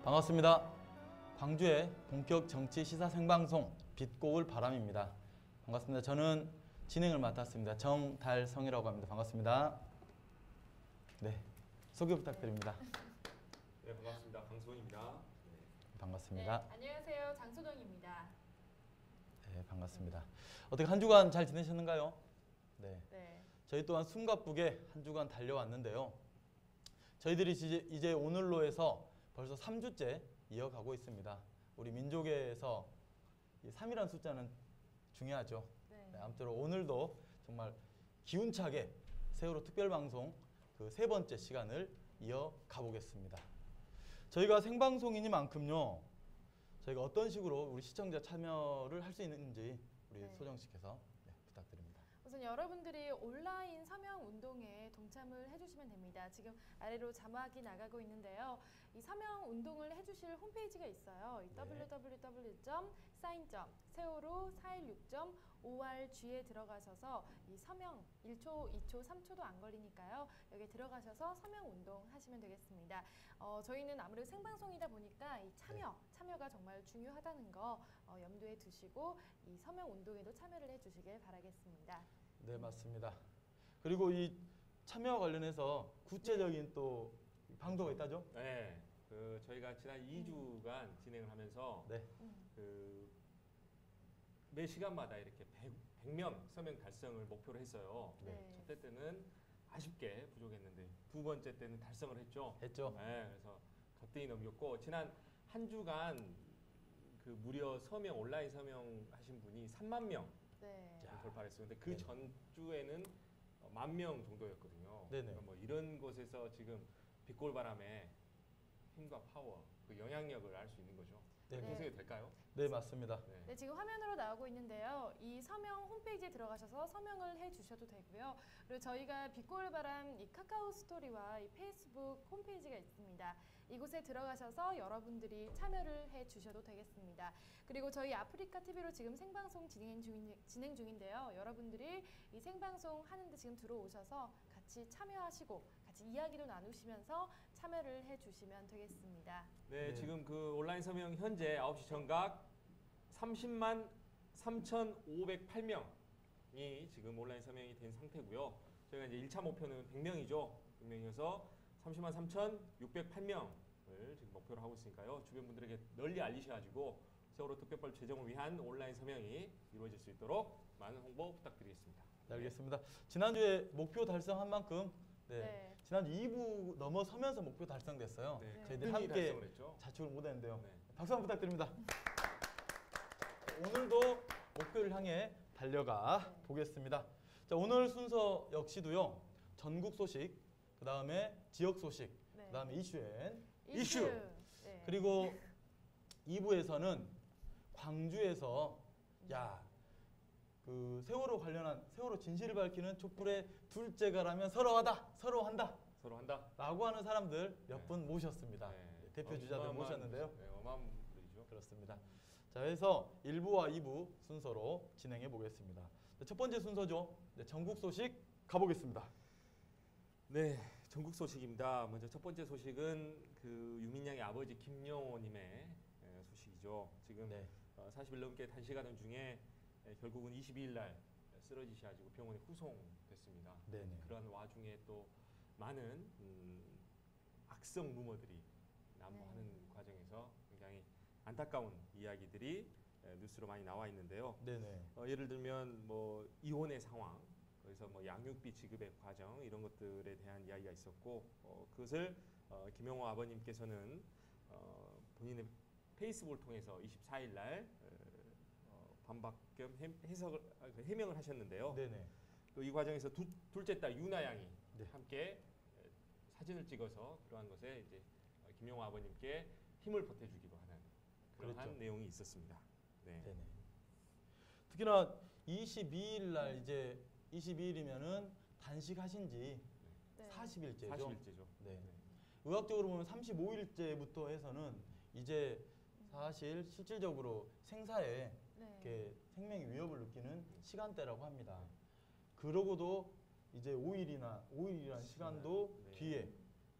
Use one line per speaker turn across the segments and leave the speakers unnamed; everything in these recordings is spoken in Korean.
반갑습니다. 광주의 본격 정치 시사 생방송 빛고울 바람입니다. 반갑습니다. 저는 진행을 맡았습니다. 정달성이라고 합니다. 반갑습니다. 네, 소개 부탁드립니다.
네, 반갑습니다. 강소원입니다.
반갑습니다.
네, 안녕하세요. 장소정입니다.
네, 반갑습니다. 어떻게 한 주간 잘 지내셨는가요? 네. 저희 또한 숨가쁘게 한 주간 달려왔는데요. 저희들이 이제 오늘로 해서 벌써 3주째 이어가고 있습니다. 우리 민족에서 이 3이라는 숫자는 중요하죠. 네, 아무쪼록 오늘도 정말 기운차게 세월호 특별방송 그 3번째 시간을 이어가 보겠습니다. 저희가 생방송이니만큼요. 저희가 어떤 식으로 우리 시청자 참여를 할 수 있는지 우리 소정 씨께서 부탁드립니다.
우선 여러분들이 온라인 서명 운동에 동참을 해주시면 됩니다. 지금 아래로 자막이 나가고 있는데요. 이 서명 운동을 해주실 홈페이지가 있어요. www.sign.sewo로416.org에 들어가셔서 이 서명 1초, 2초, 3초도 안 걸리니까요. 여기에 들어가셔서 서명 운동 하시면 되겠습니다. 저희는 아무래도 생방송이다 보니까 이 참여가 정말 중요하다는 거 염두에 두시고 이 서명 운동에도 참여를 해주시길 바라겠습니다.
네, 맞습니다. 그리고 이 참여와 관련해서 구체적인 또 방도가 있다죠?
네, 저희가 지난 2주간 진행을 하면서 매 시간마다 이렇게 100명 서명 달성을 목표로 했어요. 첫 회 때는 아쉽게 부족했는데 두 번째 때는 달성을 했죠. 네, 그래서 거뜬히 넘겼고 지난 한 주간 무려 서명 온라인 서명 하신 분이 3만 명 돌파했어요. 근데 그 전주에는 10,000명 정도였거든요. 그러니까 뭐 이런 곳에서 지금 빛골바람의 힘과 파워, 그 영향력을 알 수 있는 거죠. 해석이 될까요?
네, 맞습니다.
네, 지금 화면으로 나오고 있는데요. 이 서명 홈페이지에 들어가셔서 서명을 해주셔도 되고요. 그리고 저희가 빛골바람 이 카카오 스토리와 이 페이스북 홈페이지가 있습니다. 이곳에 들어가셔서 여러분들이 참여를 해주셔도 되겠습니다. 그리고 저희 아프리카 TV로 지금 생방송 진행 중인데요. 여러분들이 이 생방송 하는데 지금 들어오셔서 같이 참여하시고 같이 이야기도 나누시면서 참여를 해주시면 되겠습니다.
네, 지금 그 온라인 서명 현재 9시 정각 30만 3,508명이 지금 온라인 서명이 된 상태고요. 저희가 이제 1차 목표는 100명이죠. 100명이어서 30만 3,608명을 지금 목표로 하고 있으니까요. 주변 분들에게 널리 알리셔가지고 세월호 특별법 제정을 위한 온라인 서명이 이루어질 수 있도록 많은 홍보 부탁드리겠습니다.
네, 알겠습니다. 지난주에 목표 달성한 만큼 지난주 2부 넘어서면서 목표 달성됐어요. 저희들이 함께 자축을 못했는데요. 박수 한번 부탁드립니다. 오늘도 목표를 향해 달려가 보겠습니다. 자, 오늘 순서 역시도요. 전국 소식, 그 다음에 지역 소식, 그 다음에 이슈. 그리고 2부에서는 광주에서 그 세월호 관련한 세월호 진실을 밝히는 촛불의 둘째가라면 서로한다 라고 하는 사람들 몇 분 모셨습니다. 대표 주자들 모셨는데요.
어마어마한 분들이죠.
그렇습니다. 자, 그래서 1부와 2부 순서로 진행해 보겠습니다. 첫 번째 순서죠. 전국 소식 가보겠습니다.
네, 전국 소식입니다. 먼저 첫 번째 소식은 그 유민양의 아버지 김영호님의 소식이죠. 지금 40일 넘게 단식하던 중에 결국은 22일 날 쓰러지셔가지고 병원에 후송됐습니다. 그러한 와중에 또 많은 악성 루머들이 난무하는 과정에서 굉장히 안타까운 이야기들이 뉴스로 많이 나와 있는데요. 예를 들면 뭐 이혼의 상황, 그래서 뭐 양육비 지급의 과정 이런 것들에 대한 이야기가 있었고 그것을 김영호 아버님께서는 본인의 페이스북을 통해서 24일 날 반박 겸 해명을 하셨는데요. 또 이 과정에서 둘째 딸 유나 양이 함께 사진을 찍어서 그러한 것에 이제 김영호 아버님께 힘을 보태주기도 하는 그러한 내용이 있었습니다.
특히나 22일 날 이제 22일이면은 단식하신 지 40일째죠. 의학적으로 보면 35일째부터 해서는 이제 사실 실질적으로 생사에 이렇게 생명의 위협을 느끼는 시간대라고 합니다. 그러고도 이제 5일이라는 시간도 뒤에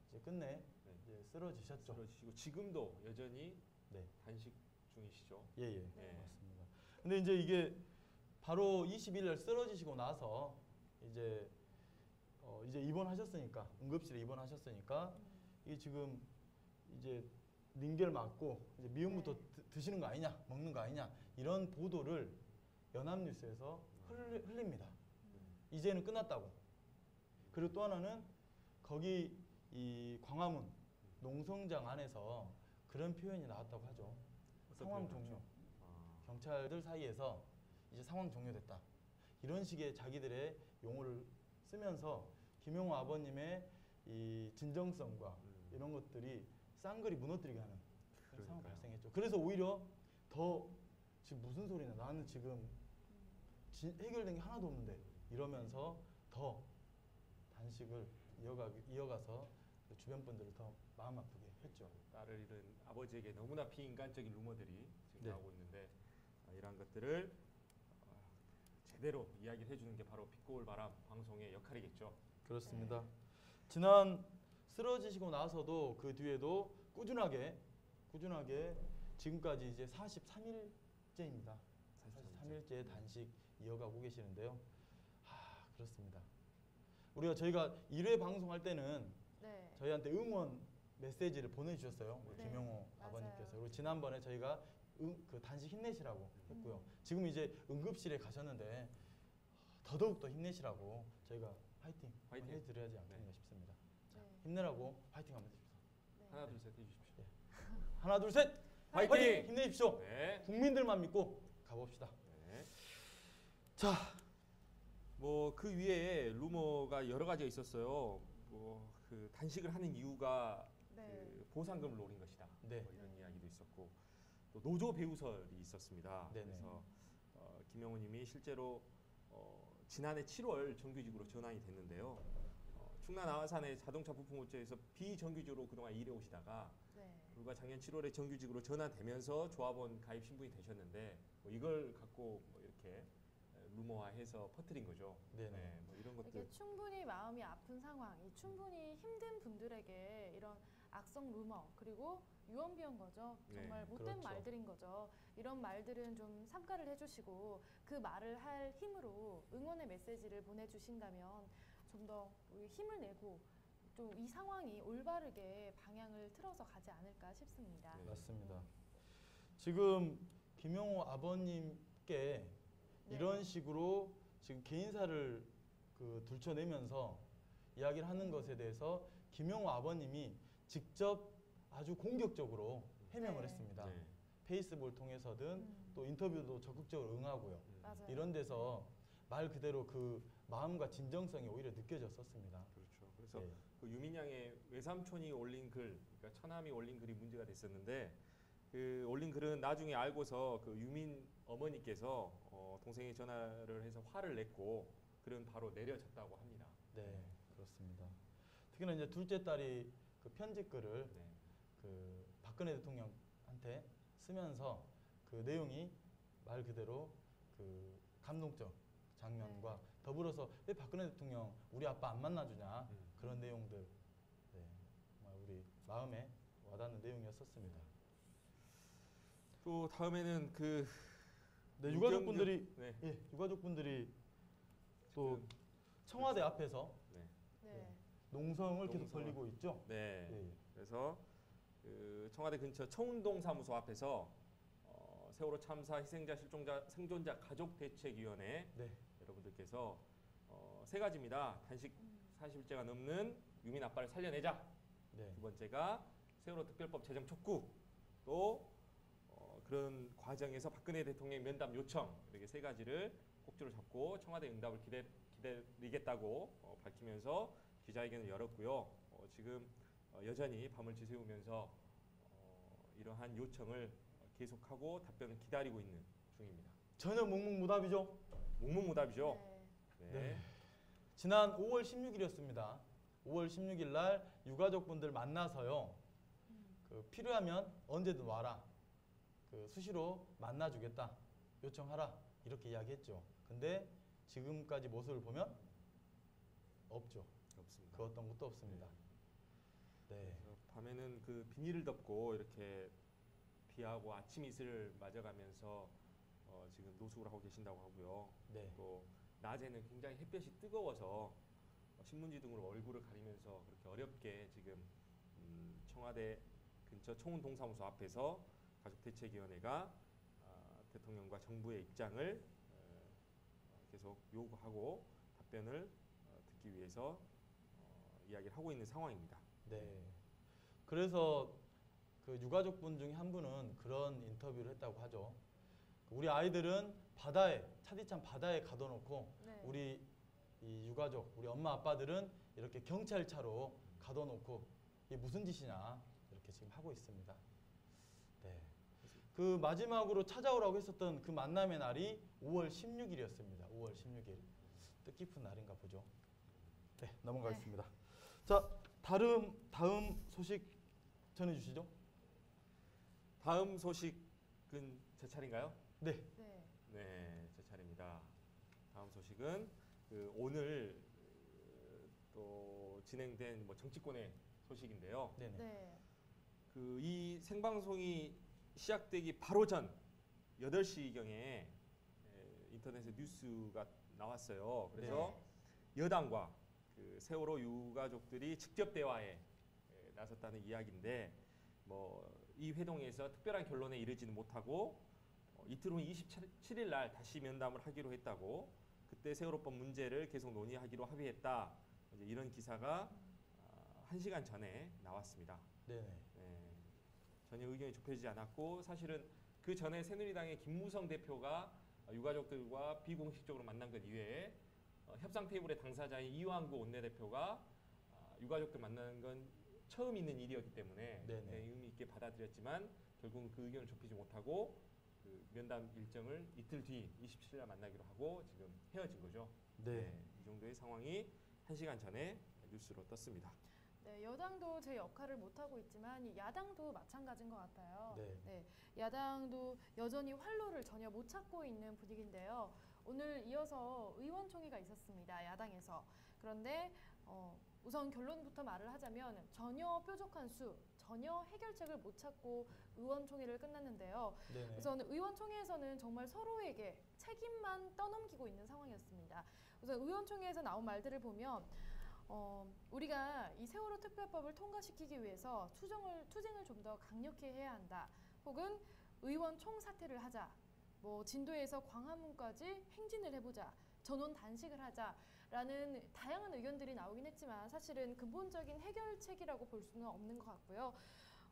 이제 끝내 이제 쓰러지셨죠.
쓰러지시고 지금도 여전히
네.
단식 중이시죠.
예예.
네.
맞습니다. 근데 이제 이게 바로 20일 날 쓰러지시고 나서 이제 이제 입원하셨으니까 응급실에 입원하셨으니까 이게 지금 이제 링겔 맞고 이제 미음부터 드시는 거 아니냐, 먹는 거 아니냐 이런 보도를 연합뉴스에서 흘립니다. 이제는 끝났다고. 그리고 또 하나는 거기 이 광화문 농성장 안에서 그런 표현이 나왔다고 하죠. 상황 종료. 경찰들 사이에서 이제 상황 종료됐다. 이런 식의 자기들의 용어를 쓰면서 김용호 아버님의 이 진정성과 이런 것들이 쌍거리 무너뜨리게 하는 그런 상황이 발생했죠. 그래서 오히려 더 지금 무슨 소리냐, 나는 지금 해결된 게 하나도 없는데 이러면서 더 단식을 이어가서 주변 분들을 더 마음 아프게 했죠.
딸을 잃은 아버지에게 너무나 비인간적인 루머들이 지금
네.
나오고 있는데 이러한 것들을 제대로 이야기를 해주는 게 바로 빛고울 바람 방송의 역할이겠죠.
그렇습니다. 지난 쓰러지시고 나서도 그 뒤에도 꾸준하게 지금까지 이제 43일째입니다. 43일째 단식 이어가고 계시는데요. 그렇습니다. 저희가 1회 방송할 때는 저희한테 응원 메시지를 보내주셨어요. 우리 김용호 아버님께서. 그리고 지난번에 저희가 그 단식 힘내시라고 했고요. 지금 이제 응급실에 가셨는데 더더욱 더 힘내시라고 저희가 화이팅 해드려야지 않겠나 싶습니다. 자, 힘내라고 화이팅 한번 해주십시오.
하나 둘 셋 해주십시오.
하나 둘 셋
화이팅!
힘내십시오.
네.
국민들만 믿고 가봅시다.
네.
자,
뭐 그 위에 루머가 여러 가지가 있었어요. 뭐 그 단식을 하는 이유가 그 보상금을 노린 것이다.
네.
뭐 이런 이야기도 있었고 또 노조 배우설이 있었습니다.
네네.
그래서 김영호님이 실제로 지난해 7월 정규직으로 전환이 됐는데요. 충남 아산의 자동차 부품 업체에서 비정규직으로 그동안 일해 오시다가 불과 작년 7월에 정규직으로 전환되면서 조합원 가입 신분이 되셨는데 뭐 이걸 갖고 뭐 이렇게 루머화해서 퍼뜨린 거죠.
네네.
네, 뭐 이런 것들.
이게 충분히 마음이 아픈 상황, 충분히 힘든 분들에게 이런 악성 루머 그리고 유언비어인 거죠. 정말 못된
그렇죠.
말들인 거죠. 이런 말들은 좀 삼가를 해주시고 그 말을 할 힘으로 응원의 메시지를 보내주신다면 좀 더 힘을 내고 좀 이 상황이 올바르게 방향을 틀어서 가지 않을까 싶습니다.
네.
맞습니다. 지금 김용호 아버님께 이런 식으로 지금 개인사를 들춰내면서 이야기를 하는 것에 대해서 김용호 아버님이 직접 아주 공격적으로 해명을 했습니다.
네.
페이스북을 통해서든 또 인터뷰도 적극적으로 응하고요.
맞아요.
이런 데서 말 그대로 그 마음과 진정성이 오히려 느껴졌었습니다.
그렇죠. 그래서 그 유민 양의 외삼촌이 올린 글, 그러니까 처남이 올린 글이 문제가 됐었는데 그 올린 글은 나중에 알고서 그 유민 어머니께서 동생이 전화를 해서 화를 냈고 글은 바로 내려졌다고 합니다.
네, 그렇습니다. 특히나 이제 둘째 딸이 그 편집글을 그 박근혜 대통령한테 쓰면서 그 내용이 말 그대로 그 감동적 장면과 더불어서 왜 박근혜 대통령 우리 아빠 안 만나주냐 그런 내용들 정말 우리 마음에 와닿는 내용이었었습니다.
또 다음에는 그
유가족분들이 유가족분들이 또 청와대 앞에서 농성을 계속 벌이고 있죠.
네. 그래서 그 청와대 근처 청운동 사무소 앞에서 세월호 참사 희생자 실종자 생존자 가족대책위원회 여러분들께서 세 가지입니다. 단식 40일째가 넘는 유민 아빠를 살려내자. 두 번째가 세월호 특별법 제정 촉구. 또 그런 과정에서 박근혜 대통령 면담 요청. 이렇게 세 가지를 꼭지로 잡고 청와대 응답을 기다리겠다고 밝히면서 기자회견을 열었고요. 지금 여전히 밤을 지새우면서 이러한 요청을 계속하고 답변을 기다리고 있는 중입니다.
전혀 묵묵무답이죠.
묵묵무답이죠. 네.
지난 5월 16일이었습니다. 5월 16일 날 유가족분들 만나서요. 그 필요하면 언제든 와라. 그 수시로 만나주겠다. 요청하라. 이렇게 이야기했죠. 근데 지금까지 모습을 보면 없죠.
없습니다.
그 어떤 것도 없습니다. 네.
밤에는 그 비닐을 덮고 이렇게 비하고 아침 이슬을 맞아가면서 지금 노숙을 하고 계신다고 하고요.
네.
또 낮에는 굉장히 햇볕이 뜨거워서 신문지 등으로 얼굴을 가리면서 그렇게 어렵게 지금 청와대 근처 청운동사무소 앞에서 가족대책위원회가 대통령과 정부의 입장을 계속 요구하고 답변을 듣기 위해서 이야기를 하고 있는 상황입니다.
네. 그래서 그 유가족분 중에 한 분은 그런 인터뷰를 했다고 하죠. 우리 아이들은 바다에, 차디찬 바다에 가둬놓고
네.
우리 이 유가족, 우리 엄마 아빠들은 이렇게 경찰차로 가둬놓고 이게 무슨 짓이냐 이렇게 지금 하고 있습니다. 네. 그 마지막으로 찾아오라고 했었던 그 만남의 날이 5월 16일이었습니다. 5월 16일. 뜻깊은 날인가 보죠. 네, 넘어가겠습니다. 자, 다음 소식 전해주시죠.
다음 소식은 제 차례인가요?
네.
네.
네, 제 차례입니다. 다음 소식은 그 오늘 또 진행된 뭐 정치권의 소식인데요.
네네.
네.
그 이 생방송이 시작되기 바로 전 8시경에 인터넷에 뉴스가 나왔어요. 그래서 여당과 그 세월호 유가족들이 직접 대화에 나섰다는 이야기인데 뭐 이 회동에서 특별한 결론에 이르지는 못하고 이틀 후 27일 날 다시 면담을 하기로 했다고, 그때 세월호법 문제를 계속 논의하기로 합의했다. 이제 이런 기사가 1시간 전에 나왔습니다.
네네.
네, 전혀 의견이 좁혀지지 않았고, 사실은 그 전에 새누리당의 김무성 대표가 유가족들과 비공식적으로 만난 것 이외에 협상 테이블의 당사자인 이완구 원내대표가 유가족들 만나는 건 처음 있는 일이었기 때문에 의미 있게 받아들였지만 결국은 그 의견을 좁히지 못하고 그 면담 일정을 이틀 뒤 27일 날 만나기로 하고 지금 헤어진 거죠.
네.
이 정도의 상황이 1시간 전에 뉴스로 떴습니다.
네, 여당도 제 역할을 못하고 있지만 이 야당도 마찬가지인 것 같아요.
네.
야당도 여전히 활로를 전혀 못 찾고 있는 분위기인데요. 오늘 이어서 의원총회가 있었습니다. 야당에서. 그런데 우선 결론부터 말을 하자면 전혀 뾰족한 수, 전혀 해결책을 못 찾고 의원총회를 끝났는데요.
네네.
우선 의원총회에서는 정말 서로에게 책임만 떠넘기고 있는 상황이었습니다. 우선 의원총회에서 나온 말들을 보면 우리가 이 세월호 특별법을 통과시키기 위해서 투쟁을 좀 더 강력히 해야 한다. 혹은 의원 총사퇴를 하자. 뭐 진도에서 광화문까지 행진을 해보자. 전원 단식을 하자라는 다양한 의견들이 나오긴 했지만 사실은 근본적인 해결책이라고 볼 수는 없는 것 같고요.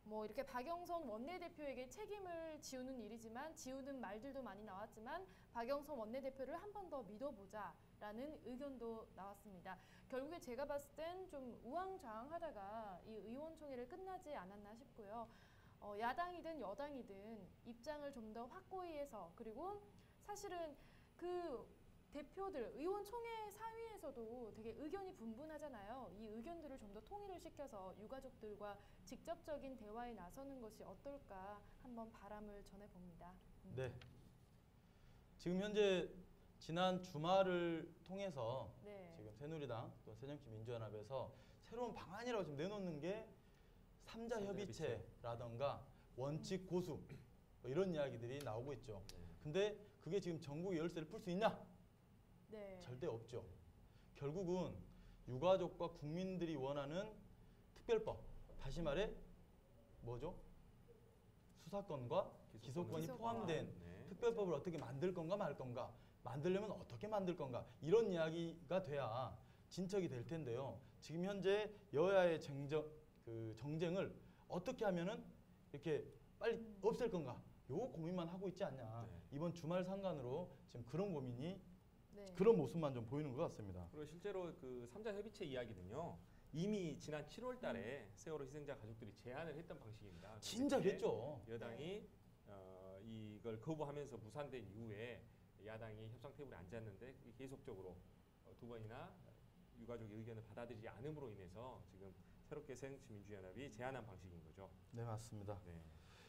뭐 이렇게 박영선 원내대표에게 책임을 지우는 일이지만 지우는 말들도 많이 나왔지만 박영선 원내대표를 한 번 더 믿어보자라는 의견도 나왔습니다. 결국에 제가 봤을 땐 좀 우왕좌왕하다가 이 의원총회를 끝나지 않았나 싶고요. 야당이든 여당이든 입장을 좀 더 확고히 해서, 그리고 사실은 그 대표들, 의원총회 사위에서도 되게 의견이 분분하잖아요. 이 의견들을 좀 더 통일을 시켜서 유가족들과 직접적인 대화에 나서는 것이 어떨까 한번 바람을 전해봅니다.
네. 지금 현재 지난 주말을 통해서 지금 새누리당 또 새정치민주연합에서 새로운 방안이라고 지금 내놓는 게 3자 협의체라던가 원칙 고수 뭐 이런 이야기들이 나오고 있죠. 근데 그게 지금 전국의 열쇠를 풀 수 있냐?
네.
절대 없죠. 결국은 유가족과 국민들이 원하는 특별법, 다시 말해 뭐죠? 수사권과 기소권이 포함된 특별법을 어떻게 만들 건가 말 건가, 만들려면 어떻게 만들 건가, 이런 이야기가 돼야 진척이 될 텐데요. 지금 현재 여야의 정쟁을 어떻게 하면은 이렇게 빨리 없앨 건가, 요 고민만 하고 있지 않냐. 이번 주말 상관으로 지금 그런 고민이 그런 모습만 좀 보이는 것 같습니다.
그리고 실제로 그 3자 협의체 이야기는요, 이미 지난 7월 달에 세월호 희생자 가족들이 제안을 했던 방식입니다.
진작 했죠.
여당이 이걸 거부하면서 무산된 이후에 야당이 협상 테이블에 앉았는데 계속적으로 두 번이나 유가족의 의견을 받아들이지 않음으로 인해서 지금 새롭게 새정치민주연합이 제안한 방식인 거죠.
네, 맞습니다.
네.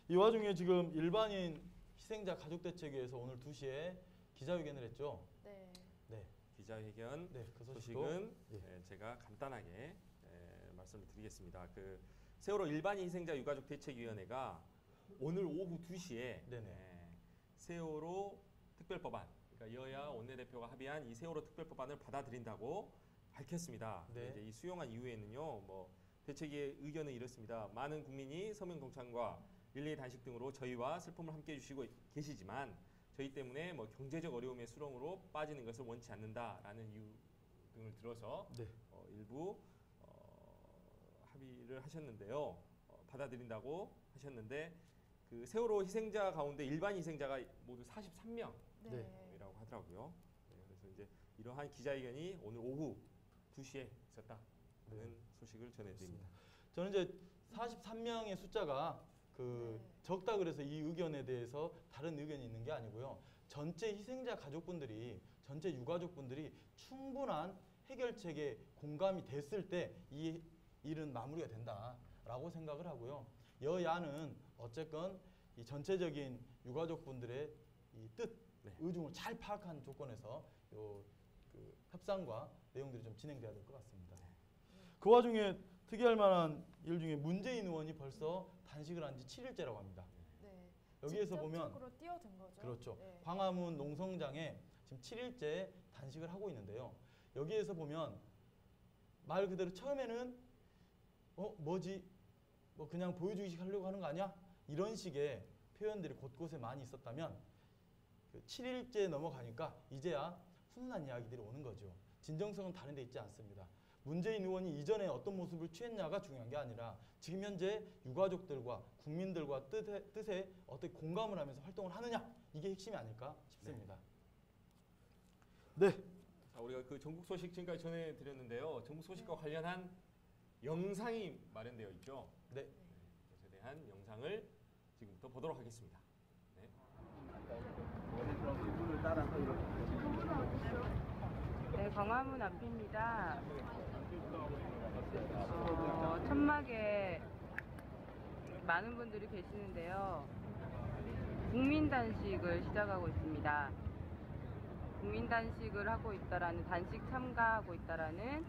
이 와중에 지금 일반인 희생자 가족대책위에서 오늘 2시에 기자회견을 했죠.
네.
기자회견
네, 그
소식은
예.
제가 간단하게 말씀을 드리겠습니다. 세월호 일반인 희생자 유가족 대책위원회가 오늘 오후 2시에 세월호 특별법안, 그러니까 여야 원내대표가 합의한 이 세월호 특별법안을 받아들인다고 밝혔습니다.
네.
이제 이 수용한 이후에는요, 뭐 대책위의 의견은 이렇습니다. 많은 국민이 서명 동참과 릴레이 단식 등으로 저희와 슬픔을 함께 해주시고 계시지만 저희 때문에 뭐 경제적 어려움의 수렁으로 빠지는 것을 원치 않는다라는 이유 등을 들어서 일부 합의를 하셨는데요. 받아들인다고 하셨는데 그 세월호 희생자 가운데 일반 희생자가 모두 43명이라고 하더라고요. 그래서 이제 이러한 기자회견이 오늘 오후 2시에 있었다는 소식을 전해드립니다.
저는 이제 43명의 숫자가 적다 그래서 이 의견에 대해서 다른 의견이 있는 게 아니고요. 전체 희생자 가족분들이, 전체 유가족분들이 충분한 해결책에 공감이 됐을 때 이 일은 마무리가 된다라고 생각을 하고요. 여야는 어쨌건 이 전체적인 유가족분들의 이 뜻, 의중을 잘 파악한 조건에서 그 협상과 내용들이 좀 진행돼야 될 것 같습니다. 그 와중에 특이할 만한 일 중에 문재인 의원이 벌써 단식을 한 지 7일째라고 합니다. 여기에서 보면
뛰어든 거죠.
그렇죠. 광화문 농성장에 지금 7일째 단식을 하고 있는데요. 여기에서 보면 말 그대로 처음에는 뭐지? 뭐 그냥 보여주기식 하려고 하는 거 아니야? 이런 식의 표현들이 곳곳에 많이 있었다면 7일째 넘어가니까 이제야 훈훈한 이야기들이 오는 거죠. 진정성은 다른 데 있지 않습니다. 문재인 의원이 이전에 어떤 모습을 취했냐가 중요한 게 아니라 지금 현재 유가족들과 국민들과 뜻에 어떻게 공감을 하면서 활동을 하느냐, 이게 핵심이 아닐까 싶습니다.
자, 우리가 그 전국 소식 지금까지 전해드렸는데요. 전국 소식과 관련한 영상이 마련되어 있죠. 그것에 대한 영상을 지금부터 보도록 하겠습니다.
네, 광화문 앞입니다. 천막에 많은 분들이 계시는데요. 국민단식을 시작하고 있습니다. 국민단식을 하고 있다라는, 단식 참가하고 있다라는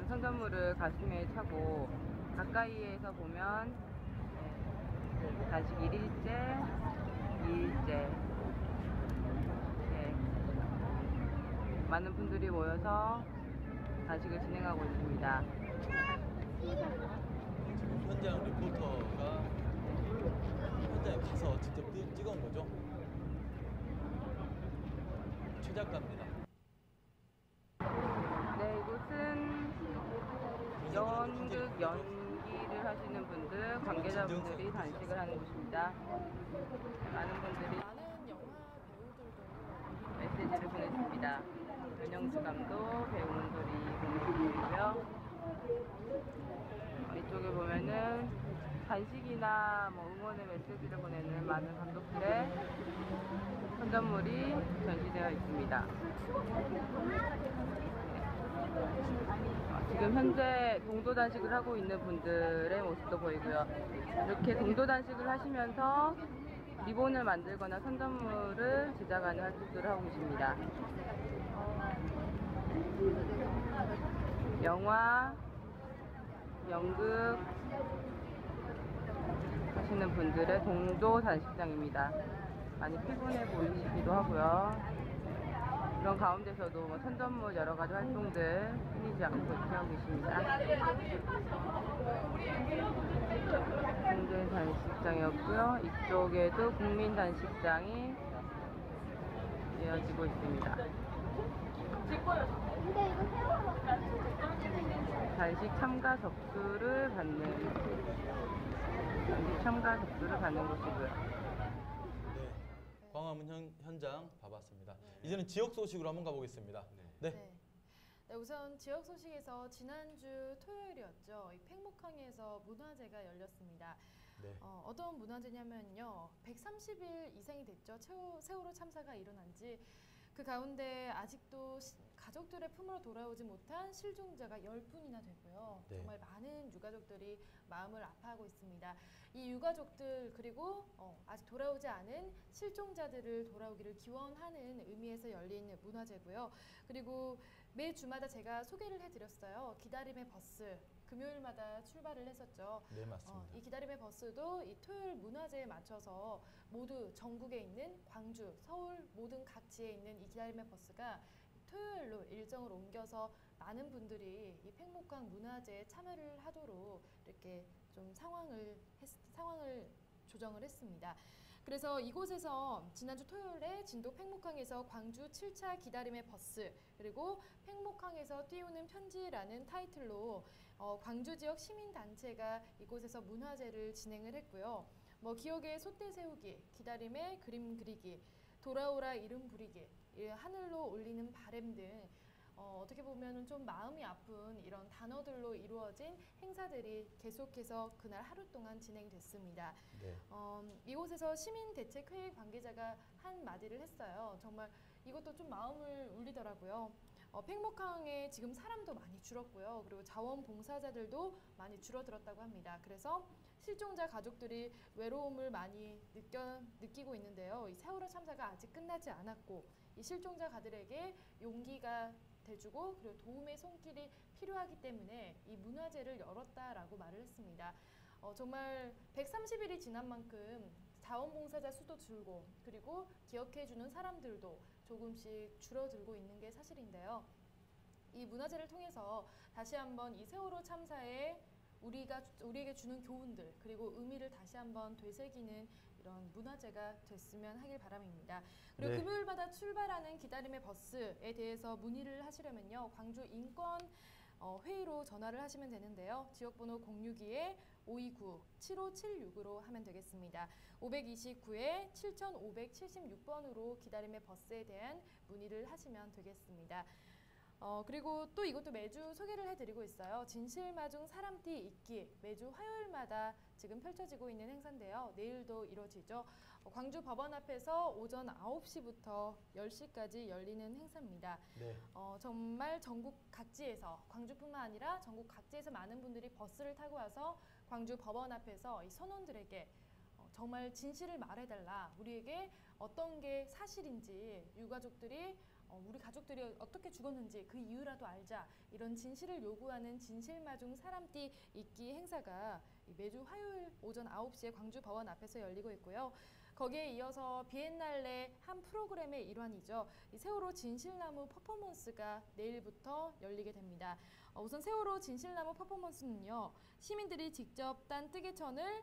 선전물을 가슴에 차고 가까이에서 보면 단식 1일째, 2일째 많은 분들이 모여서 단식을 진행하고 있습니다.
지금 현장 리포터가 현장에 가서 직접 찍어온 거죠. 최 작가입니다.
네, 이곳은 연극 연기를 하시는 분들, 관계자분들이 단식을 하는 곳입니다. 많은 분들이 메시지를 보냈습니다. 윤영수 감독, 배우 문소리 공식이고요. 이쪽에 보면은 단식이나 뭐 응원의 메시지를 보내는 많은 감독들의 선전물이 전시되어 있습니다. 지금 현재 동도 단식을 하고 있는 분들의 모습도 보이고요. 이렇게 동도 단식을 하시면서 리본을 만들거나 선전물을 제작하는 활동들을 하고 계십니다. 영화, 연극 하시는 분들의 동도 단식장입니다. 많이 피곤해 보이시기도 하고요. 그런 가운데서도 뭐 선전물 여러 가지 활동들 끊이지 않고 이렇게 하고 계십니다. 현재 단식장이었고요. 이쪽에도 국민 단식장이 이어지고 있습니다. 단식 참가 접수를 받는 곳이고요.
광화문 현장 봐봤습니다. 이제는 지역 소식으로 한번 가보겠습니다.
우선 지역 소식에서 지난주 토요일이었죠. 이 팽목항에서 문화제가 열렸습니다. 어떤 문화제냐면요. 130일 이상이 됐죠. 세월호 참사가 일어난 지. 그 가운데 아직도 가족들의 품으로 돌아오지 못한 실종자가 10분이나 되고요. 정말 많은 유가족들이 마음을 아파하고 있습니다. 이 유가족들 그리고 아직 돌아오지 않은 실종자들을 돌아오기를 기원하는 의미에서 열린 문화제고요. 그리고 매 주마다 제가 소개를 해드렸어요. 기다림의 버스, 금요일마다 출발을 했었죠.
네, 맞습니다.
이 기다림의 버스도 이 토요일 문화제에 맞춰서 모두 전국에 있는 광주, 서울 모든 각지에 있는 이 기다림의 버스가 토요일로 일정을 옮겨서 많은 분들이 이 팽목항 문화제에 참여를 하도록 이렇게 좀 상황을 조정을 했습니다. 그래서 이곳에서 지난주 토요일에 진도 팽목항에서 광주 7차 기다림의 버스 그리고 팽목항에서 띄우는 편지라는 타이틀로 광주 지역 시민단체가 이곳에서 문화제를 진행을 했고요. 뭐 기억의 솥대 세우기, 기다림의 그림 그리기, 돌아오라 이름 부리기, 하늘로 올리는 바램 등 어떻게 보면 좀 마음이 아픈 이런 단어들로 이루어진 행사들이 계속해서 그날 하루 동안 진행됐습니다.
네.
이곳에서 시민대책회의 관계자가 한 마디를 했어요. 정말 이것도 좀 마음을 울리더라고요. 팽목항에 지금 사람도 많이 줄었고요. 그리고 자원봉사자들도 많이 줄어들었다고 합니다. 그래서 실종자 가족들이 외로움을 많이 느끼고 있는데요. 이 세월호 참사가 아직 끝나지 않았고 이 실종자가들에게 용기가 돼주고 그리고 도움의 손길이 필요하기 때문에 이 문화제를 열었다라고 말을 했습니다. 정말 130일이 지난 만큼 자원봉사자 수도 줄고 그리고 기억해주는 사람들도 조금씩 줄어들고 있는 게 사실인데요. 이 문화제를 통해서 다시 한번 이 세월호 참사에 우리에게 주는 교훈들 그리고 의미를 다시 한번 되새기는 이런 문화제가 됐으면 하길 바람입니다. 그리고
네.
금요일마다 출발하는 기다림의 버스에 대해서 문의를 하시려면요. 광주 인권 회의로 전화를 하시면 되는데요. 지역번호 062-529-7576으로 하면 되겠습니다. 529-7576번으로 기다림의 버스에 대한 문의를 하시면 되겠습니다. 그리고 또 이것도 매주 소개를 해드리고 있어요. 진실마중 사람띠 읽기 매주 화요일마다 지금 펼쳐지고 있는 행사인데요. 내일도 이루어지죠. 광주 법원 앞에서 오전 9시부터 10시까지 열리는 행사입니다.
네.
정말 전국 각지에서 광주뿐만 아니라 전국 각지에서 많은 분들이 버스를 타고 와서 광주 법원 앞에서 이 선원들에게 정말 진실을 말해달라. 우리에게 어떤 게 사실인지 유가족들이 우리 가족들이 어떻게 죽었는지 그 이유라도 알자 이런 진실을 요구하는 진실마중 사람띠 읽기 행사가 매주 화요일 오전 9시에 광주 법원 앞에서 열리고 있고요. 거기에 이어서 비엔날레 한 프로그램의 일환이죠. 이 세월호 진실나무 퍼포먼스가 내일부터 열리게 됩니다. 우선 세월호 진실나무 퍼포먼스는요. 시민들이 직접 딴 뜨개천을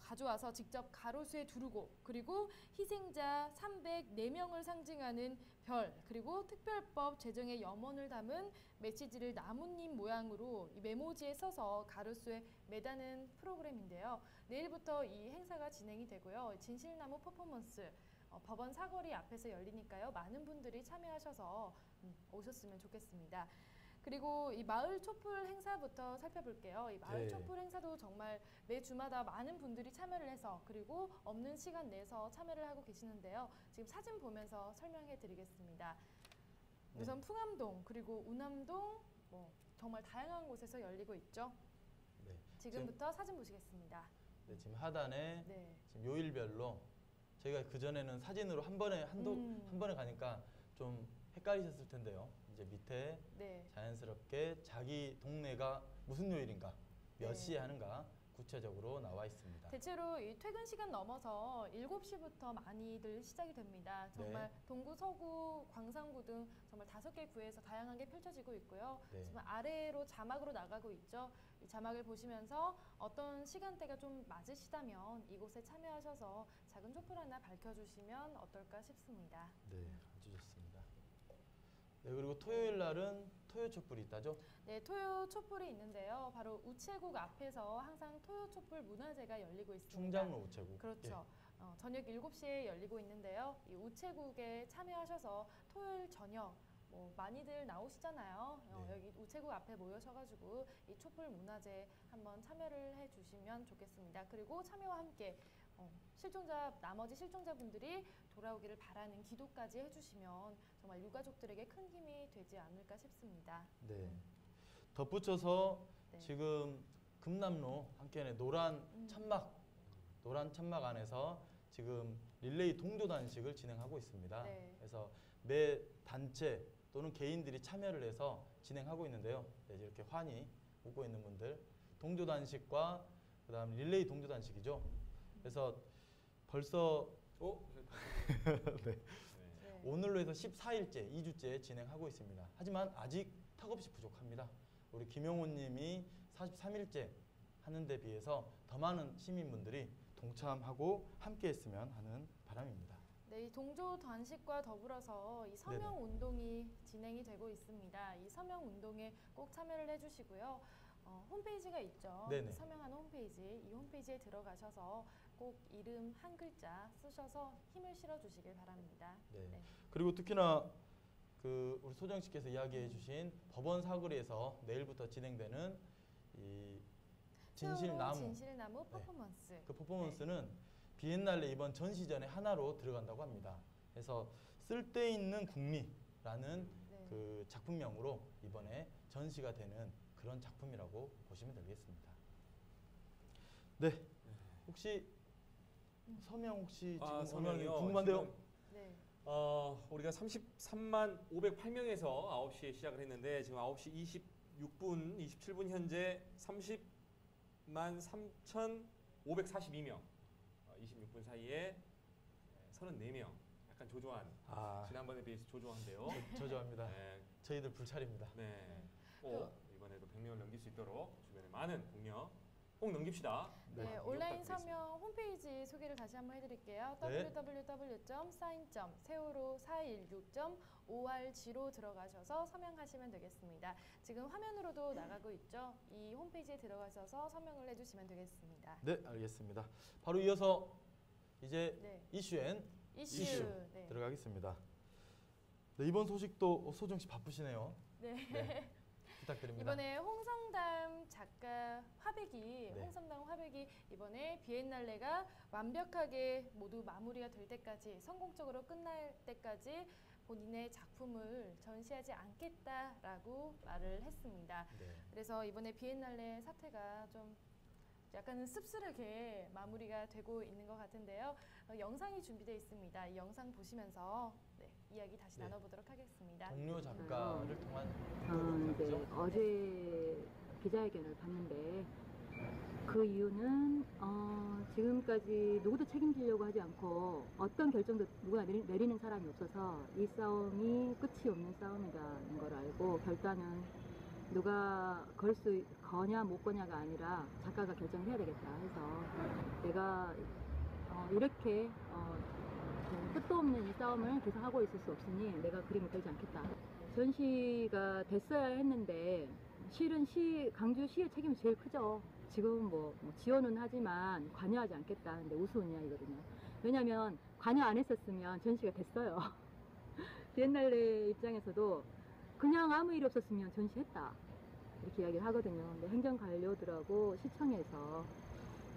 가져와서 직접 가로수에 두르고 그리고 희생자 304명을 상징하는 별 그리고 특별법 제정의 염원을 담은 메시지를 나뭇잎 모양으로 이 메모지에 써서 가로수에 매다는 프로그램인데요. 내일부터 이 행사가 진행이 되고요. 진실나무 퍼포먼스 법원 사거리 앞에서 열리니까요. 많은 분들이 참여하셔서 오셨으면 좋겠습니다. 그리고 이 마을 촛불 행사부터 살펴볼게요. 이 마을
네.
촛불 행사도 정말 매주마다 많은 분들이 참여를 해서 그리고 없는 시간 내서 참여를 하고 계시는데요. 지금 사진 보면서 설명해 드리겠습니다. 우선 풍암동 그리고 우남동 정말 다양한 곳에서 열리고 있죠.
네.
지금부터 사진 보시겠습니다.
네, 지금 하단에
네.
지금 요일별로 저희가 그 전에는 사진으로 한 번에 가니까 좀 헷갈리셨을 텐데요. 이제 밑에
네.
자연스럽게 자기 동네가 무슨 요일인가, 몇
네.
시에 하는가 구체적으로 나와 있습니다.
대체로 이 퇴근 시간 넘어서 7시부터 많이들 시작이 됩니다. 정말
네.
동구, 서구, 광산구 등 정말 5개 구에서 다양하게 펼쳐지고 있고요.
네.
지금 아래로 자막으로 나가고 있죠. 이 자막을 보시면서 어떤 시간대가 좀 맞으시다면 이곳에 참여하셔서 작은 촛불 하나 밝혀주시면 어떨까 싶습니다.
네, 아주 좋습니다. 네, 그리고 토요일 날은 토요 촛불이 있다죠?
네, 토요 촛불이 있는데요. 바로 우체국 앞에서 항상 토요 촛불 문화제가 열리고 있습니다.
충장로 우체국.
그렇죠. 저녁 7시에 열리고 있는데요. 이 우체국에 참여하셔서 토요일 저녁 많이들 나오시잖아요.
네.
여기 우체국 앞에 모여셔가지고 이 촛불 문화제 한번 참여를 해주시면 좋겠습니다. 그리고 참여와 함께 나머지 실종자분들이 돌아오기를 바라는 기도까지 해주시면 정말 유가족들에게 큰 힘이 되지 않을까 싶습니다.
네. 덧붙여서
네.
지금 금남로 한켠에 노란 천막 안에서 지금 릴레이 동조 단식을 진행하고 있습니다.
네.
그래서 매 단체 또는 개인들이 참여를 해서 진행하고 있는데요. 네, 이렇게 환히 웃고 있는 분들, 동조 단식과 그다음 릴레이 동조 단식이죠. 그래서 벌써 네.
네.
오늘로 해서 14일째, 2주째 진행하고 있습니다. 하지만 아직 턱없이 부족합니다. 우리 김용호님이 43일째 하는 데 비해서 더 많은 시민분들이 동참하고 함께했으면 하는 바람입니다.
네, 이 동조 단식과 더불어서 이 서명
네네.
운동이 진행이 되고 있습니다. 이 서명 운동에 꼭 참여를 해주시고요. 홈페이지가 있죠.
네네.
서명하는 홈페이지, 이 홈페이지에 들어가셔서 꼭 이름 한 글자 쓰셔서 힘을 실어주시길 바랍니다.
네.
네.
그리고 특히나 그 우리 소정 씨께서 이야기해주신 법원 사거리에서 내일부터 진행되는 이 진실나무
진실나무 퍼포먼스.
그 퍼포먼스는 비엔날레 이번 전시전의 하나로 들어간다고 합니다. 그래서 쓸데있는 국리라는
네.
그 작품명으로 이번에 전시가 되는 그런 작품이라고 보시면 되겠습니다. 네, 혹시 서명 혹시 지금
서명이요.
궁금한데요?
지금,
네.
우리가 33만 508명에서 9시에 시작을 했는데 지금 9시 26분, 27분 현재 30만 3,542명. 26분 사이에 34명. 약간 조조한. 지난번에 비해서 조조한데요.
저조합니다.
네.
저희들 불찰입니다.
네. 꼭 이번에도 100명을 넘길 수 있도록 주변에 많은 공력 꼭 넘깁시다.
네,
네.
온라인
부탁드리겠습니다.
서명 홈페이지 소개를 다시 한번 해드릴게요.
네.
www.sign.seo로416.org로 들어가셔서 서명하시면 되겠습니다. 지금 화면으로도 나가고 있죠. 이 홈페이지에 들어가셔서 서명을 해주시면 되겠습니다.
네, 알겠습니다. 바로 이어서 이제
네.
이슈
이슈. 네.
들어가겠습니다. 네, 이번 소식도 소정 씨 바쁘시네요.
네.
네, 부탁드립니다.
이번에 홍성담 작가 화백이
네.
홍성담 화백이 이번에 비엔날레가 완벽하게 모두 마무리가 될 때까지 성공적으로 끝날 때까지 본인의 작품을 전시하지 않겠다라고 말을 했습니다.
네.
그래서 이번에 비엔날레 사태가 좀 약간 씁쓸하게 마무리가 되고 있는 것 같은데요. 영상이 준비되어 있습니다. 이 영상 보시면서 네, 이야기 다시
네.
나눠보도록 하겠습니다.
동료 작가를 통한
네,
영상이죠.
어제 기자회견을 봤는데 그 이유는 지금까지 누구도 책임지려고 하지 않고 어떤 결정도 누가 내리는 사람이 없어서 이 싸움이 끝이 없는 싸움이라는 걸 알고 결단은 누가 거냐 못 거냐가 아니라 작가가 결정해야 되겠다 해서 내가 이렇게 끝도 없는 이 싸움을 계속 하고 있을 수 없으니 내가 그림을 그리지 않겠다. 전시가 됐어야 했는데 실은 강주시의 책임이 제일 크죠. 지금 뭐 지원은 하지만 관여하지 않겠다. 근데 우스운이야이거든요. 왜냐하면 관여 안 했었으면 전시가 됐어요. 비엔날레 입장에서도 그냥 아무 일이 없었으면 전시했다. 이렇게 이야기를 하거든요. 근데 행정관료들하고 시청에서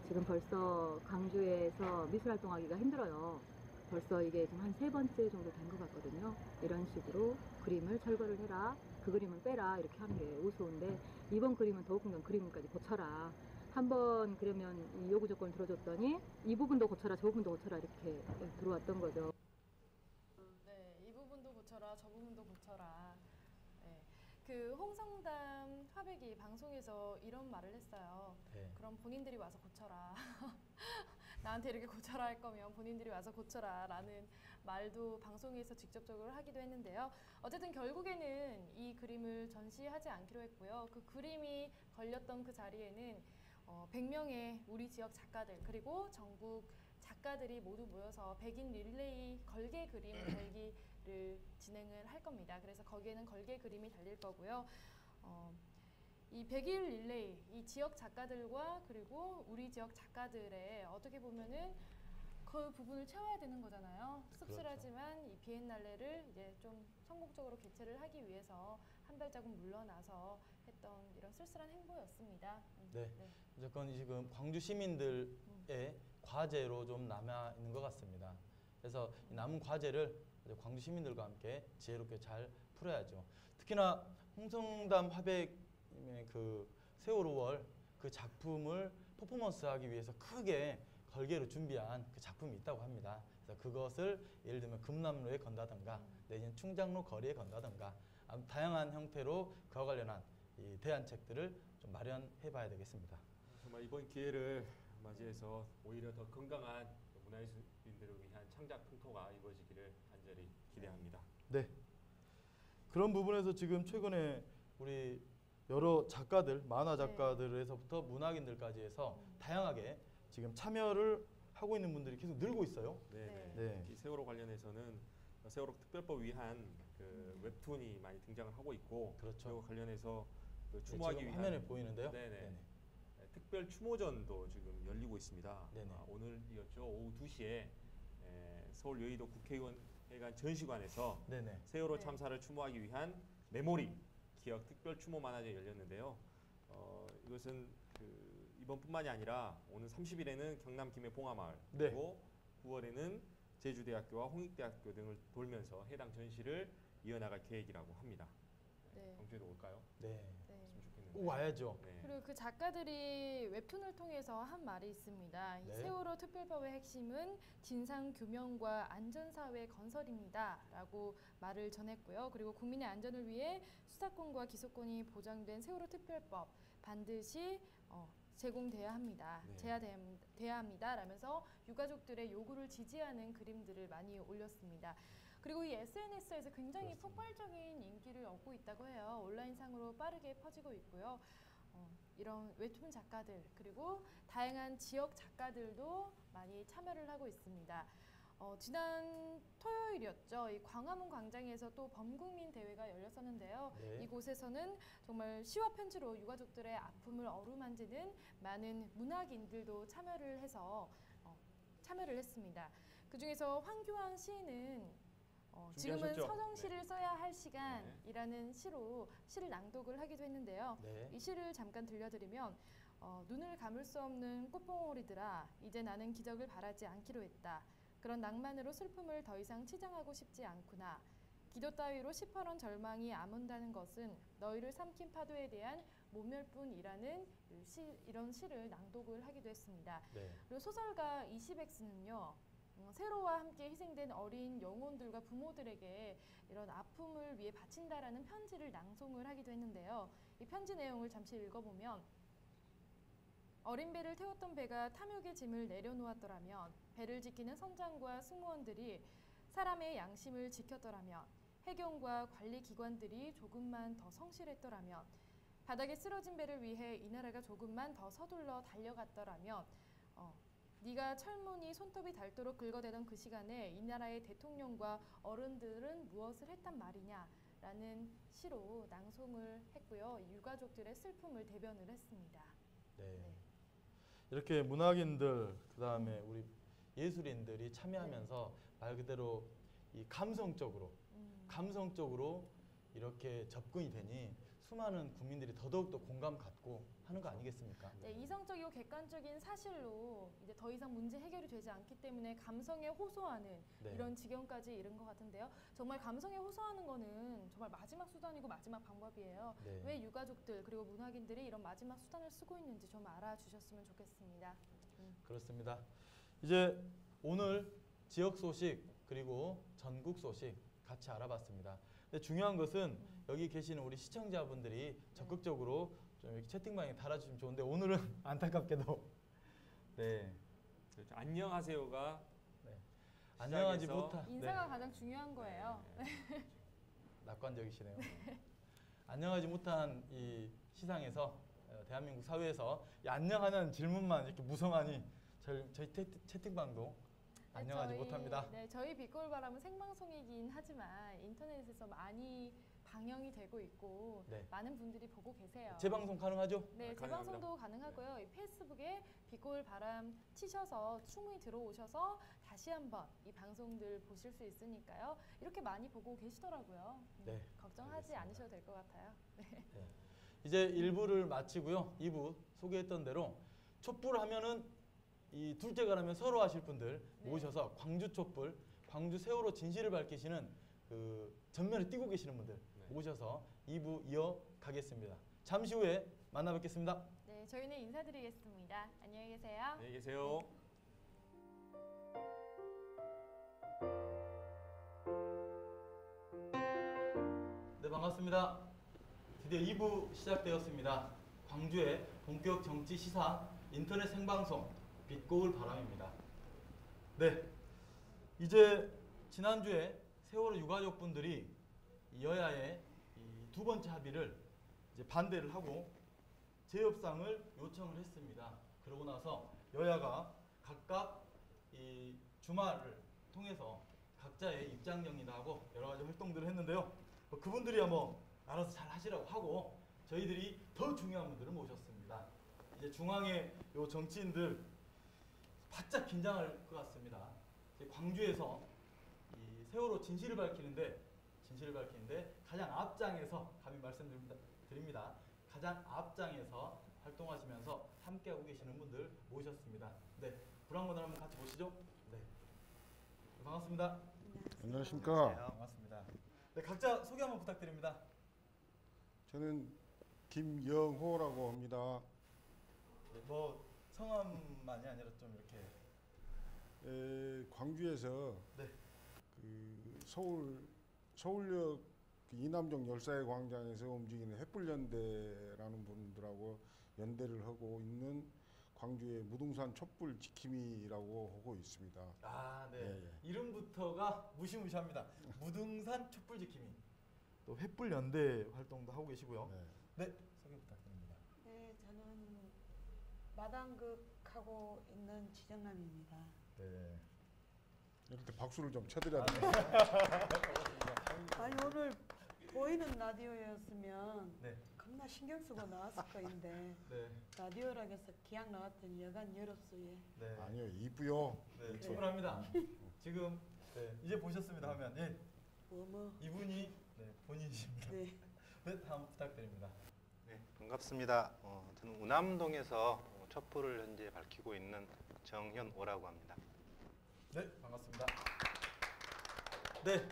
지금 벌써 강주에서 미술활동하기가 힘들어요. 벌써 이게 지금 한 3번째 정도 된 것 같거든요. 이런 식으로 그림을 철거를 해라, 그 그림을 빼라 이렇게 하는 게 우스운데 이번 그림은 더욱더 그림까지 고쳐라. 한번 그러면 이 요구 조건을 들어줬더니 이 부분도 고쳐라, 저 부분도 고쳐라 이렇게 들어왔던 거죠.
네, 이 부분도 고쳐라, 저 부분도 고쳐라. 네, 그 홍성담 화백이 방송에서 이런 말을 했어요.
네.
그럼 본인들이 와서 고쳐라. 나한테 이렇게 고쳐라 할 거면 본인들이 와서 고쳐라 라는 말도 방송에서 직접적으로 하기도 했는데요. 어쨌든 결국에는 이 그림을 전시하지 않기로 했고요. 그 그림이 걸렸던 그 자리에는 100명의 우리 지역 작가들 그리고 전국 작가들이 모두 모여서 100인 릴레이 걸개 그림 걸기를 진행을 할 겁니다. 그래서 거기에는 걸개 그림이 달릴 거고요. 이 100일 릴레이, 이 지역 작가들과 그리고 우리 지역 작가들의 어떻게 보면은 그 부분을 채워야 되는 거잖아요. 씁쓸하지만 이 비엔날레를 이제 좀 성공적으로 개최를 하기 위해서 한 발자국 물러나서 했던 이런 쓸쓸한 행보였습니다.
네. 어쨌건 지금 광주 시민들의 과제로 좀 남아 있는 것 같습니다. 그래서 이 남은 과제를 이제 광주 시민들과 함께 지혜롭게 잘 풀어야죠. 특히나 홍성담 화백님의 그 세월호월 그 작품을 퍼포먼스하기 위해서 크게 걸개로 준비한 그 작품이 있다고 합니다. 그래서 그것을 예를 들면 금남로에 건다든가 내지는 충장로 거리에 건다든가 다양한 형태로 그와 관련한 이 대안책들을 좀 마련해봐야 되겠습니다.
정말 이번 기회를 맞이해서 오히려 더 건강한 문화예술인들을 위한 창작 풍토가 이루어지기를 간절히 기대합니다.
네. 그런 부분에서 지금 최근에 우리 여러 작가들, 만화 작가들에서부터 문학인들까지 해서 다양하게 지금 참여를 하고 있는 분들이 계속 늘고 있어요.
네.
네.
특히 세월호 관련해서는 세월호 특별법 위한 그 웹툰이 많이 등장을 하고 있고,
그렇죠.
그리고 관련해서 그
네,
추모하기
지금
위한
화면에 보이는데요.
네네.
네네.
특별 추모전도 지금 열리고 있습니다.
네네.
오늘이었죠. 오후 2시에 서울 여의도 국회의원 전시관에서
네네.
세월호
네.
참사를 추모하기 위한 메모리 기억 특별 추모 만화제 열렸는데요. 이것은 이번뿐만이 아니라 오는 30일에는 경남 김해 봉화마을,
네.
그리고 9월에는 제주대학교와 홍익대학교 등을 돌면서 해당 전시를 이어나갈 계획이라고 합니다.
네.
경주에도 올까요?
네.
네.
했으면 좋겠는데.
꼭 와야죠.
네.
그리고 그 작가들이 웹툰을 통해서 한 말이 있습니다. 이
네.
세월호 특별법의 핵심은 진상 규명과 안전사회 건설입니다라고 말을 전했고요. 그리고 국민의 안전을 위해 수사권과 기소권이 보장된 세월호 특별법 반드시 제공돼야 합니다.
네.
돼야 합니다라면서 유가족들의 요구를 지지하는 그림들을 많이 올렸습니다. 그리고 이 SNS에서 굉장히
그렇습니다.
폭발적인 인기를 얻고 있다고 해요. 온라인상으로 빠르게 퍼지고 있고요. 이런 웹툰 작가들 그리고 다양한 지역 작가들도 많이 참여를 하고 있습니다. 지난 토요일이었죠. 이 광화문 광장에서 또 범국민 대회가 열렸었는데요.
네.
이곳에서는 정말 시와 편지로 유가족들의 아픔을 어루만지는 많은 문학인들도 참여를 했습니다. 그 중에서 황교안 시인은 지금은
준비하셨죠?
서정시를 써야 할 시간이라는 시를 낭독을 하기도 했는데요.
네.
이 시를 잠깐 들려드리면 눈을 감을 수 없는 꽃봉오리들아 이제 나는 기적을 바라지 않기로 했다. 그런 낭만으로 슬픔을 더 이상 치장하고 싶지 않구나. 기도 따위로 시퍼런 절망이 아문다는 것은 너희를 삼킨 파도에 대한 모멸뿐이라는 이런 시를 낭독을 하기도 했습니다.
네.
그리고 소설가 이시백스는요. 세로와 함께 희생된 어린 영혼들과 부모들에게 이런 아픔을 위해 바친다라는 편지를 낭송을 하기도 했는데요. 이 편지 내용을 잠시 읽어보면 어린 배를 태웠던 배가 탐욕의 짐을 내려놓았더라면 배를 지키는 선장과 승무원들이 사람의 양심을 지켰더라면 해경과 관리기관들이 조금만 더 성실했더라면 바닥에 쓰러진 배를 위해 이 나라가 조금만 더 서둘러 달려갔더라면 네가 철문이 손톱이 닳도록 긁어대던 그 시간에 이 나라의 대통령과 어른들은 무엇을 했단 말이냐라는 시로 낭송을 했고요. 유가족들의 슬픔을 대변을 했습니다.
네.
네.
이렇게 문학인들 그다음에 우리 예술인들이 참여하면서 말 그대로 이 감성적으로 이렇게 접근이 되니 수많은 국민들이 더더욱 더 공감 갖고 하는 거 아니겠습니까?
네, 이성적이고 객관적인 사실로 이제 더 이상 문제 해결이 되지 않기 때문에 감성에 호소하는
네.
이런 지경까지 이른 것 같은데요. 정말 감성에 호소하는 거는 정말 마지막 수단이고 마지막 방법이에요.
네.
왜 유가족들 그리고 문학인들이 이런 마지막 수단을 쓰고 있는지 좀 알아주셨으면 좋겠습니다.
그렇습니다. 이제 오늘 지역 소식 그리고 전국 소식 같이 알아봤습니다. 근데 중요한 것은 여기 계시는 우리 시청자분들이 적극적으로 좀 이렇게 채팅방에 달아주시면 좋은데 오늘은 안타깝게도 네.
그렇죠. 안녕하세요가
안녕하지
시작해서
못한
인사가 가장 중요한 거예요.
낙관적이시네요. 안녕하지 못한 이 시상에서 대한민국 사회에서 이 안녕하는 질문만 이렇게 무성하니 저희 채팅방도 안녕하지 못합니다.
네, 저희 빛골바람은 생방송이긴 하지만 인터넷에서 많이 방영이 되고 있고
네.
많은 분들이 보고 계세요.
재방송 가능하죠?
네,
가능합니다.
재방송도 가능하고요. 이 페이스북에 빛골바람 치셔서 충분히 들어오셔서 다시 한번 이 방송들 보실 수 있으니까요. 이렇게 많이 보고 계시더라고요.
네,
걱정하지
알겠습니다.
않으셔도 될 것 같아요. 네.
이제 1부를 마치고요. 2부 소개했던 대로 촛불 하면은 이 둘째 가라면 서로 하실 분들
네.
모셔서 광주 촛불, 광주 세월호 진실을 밝히시는 그 전면에 뛰고 계시는 분들 모셔서 2부 이어가겠습니다. 잠시 후에 만나 뵙겠습니다.
네, 저희는 인사드리겠습니다. 안녕히 계세요.
안녕히 계세요.
네, 반갑습니다. 드디어 2부 시작되었습니다. 광주의 본격 정치 시사 인터넷 생방송 빛고울 바람입니다. 네, 이제 지난주에 세월호 유가족분들이 여야의 이 두 번째 합의를 이제 반대를 하고 재협상을 요청을 했습니다. 그러고 나서 여야가 각각 이 주말을 통해서 각자의 입장 정리도 하고 여러 가지 활동들을 했는데요. 그분들이야 뭐 알아서 잘 하시라고 하고 저희들이 더 중요한 분들을 모셨습니다. 이제 중앙의 요 정치인들 바짝 긴장할 것 같습니다. 광주에서 이 세월호 진실을 밝히는데 가장 앞장에서 감히 말씀드립니다. 가장 앞장에서 활동하시면서 함께하고 계시는 분들 모셨습니다. 네, 불황문을 한번 같이 보시죠. 네, 반갑습니다.
안녕하십니까.
반갑습니다. 네, 각자 소개 한번 부탁드립니다.
저는 김영호라고 합니다.
네, 뭐 성함만이 아니라 좀 이렇게
광주에서
네.
그 서울역 그 이남동 열사의 광장에서 움직이는 햇불연대라는 분들하고 연대를 하고 있는 광주의 무등산 촛불 지킴이라고 하고 있습니다.
아, 네.
예.
이름부터가 무시무시합니다. 무등산 촛불 지킴이. 또 햇불 연대 활동도 하고 계시고요.
네.
네, 소개 부탁드립니다.
네, 저는 마당극하고 있는 지정남입니다.
네.
이럴 때 박수를 좀 쳐드려야 돼요.
아니 오늘 보이는 라디오였으면
네.
겁나 신경 쓰고 나왔을 거인데
네.
라디오라 해서 기왕 나왔더니 여간 여롭소예.
네.
아니요, 이쁘요.
네, 충분합니다. 지금 네, 이제 보셨습니다 하면 예,
뭐뭐.
이분이 네, 본인이십니다.
네.
네, 다음 부탁드립니다.
네, 반갑습니다. 저는 우남동에서 촛불을 현재 밝히고 있는 정현오라고 합니다.
네, 반갑습니다. 네,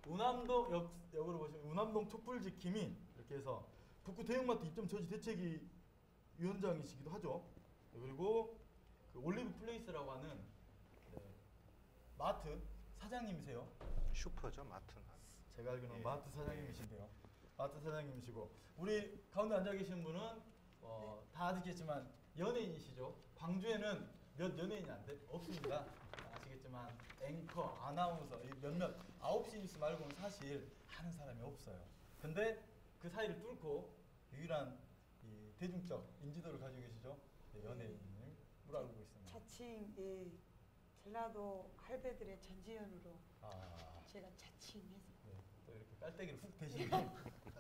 우남동 역으로 보시면 우남동 촛불 지킴이 이렇게 해서 북구 대형마트 입점 저지 대책위 위원장이시기도 하죠. 네, 그리고 그 올리브 플레이스라고 하는 네, 마트 사장님이세요.
슈퍼죠, 마트는.
제가 알기로는
예.
마트 사장님이신데요. 마트 사장님이시고 우리 가운데 앉아 계신 분은 다 아시겠지만 연예인이시죠. 광주에는 몇 연예인이 없습니다. 아시겠지만 앵커, 아나운서 몇몇 9시 뉴스 말고는 사실 하는 사람이 없어요. 근데 그 사이를 뚫고 유일한 이 대중적 인지도를 가지고 계시죠. 네, 연예인으로 알고 있습니다.
자칭 예, 전라도 할배들의 전지현으로
아,
제가 자칭해서
네, 또 이렇게 깔때기를 훅 대시는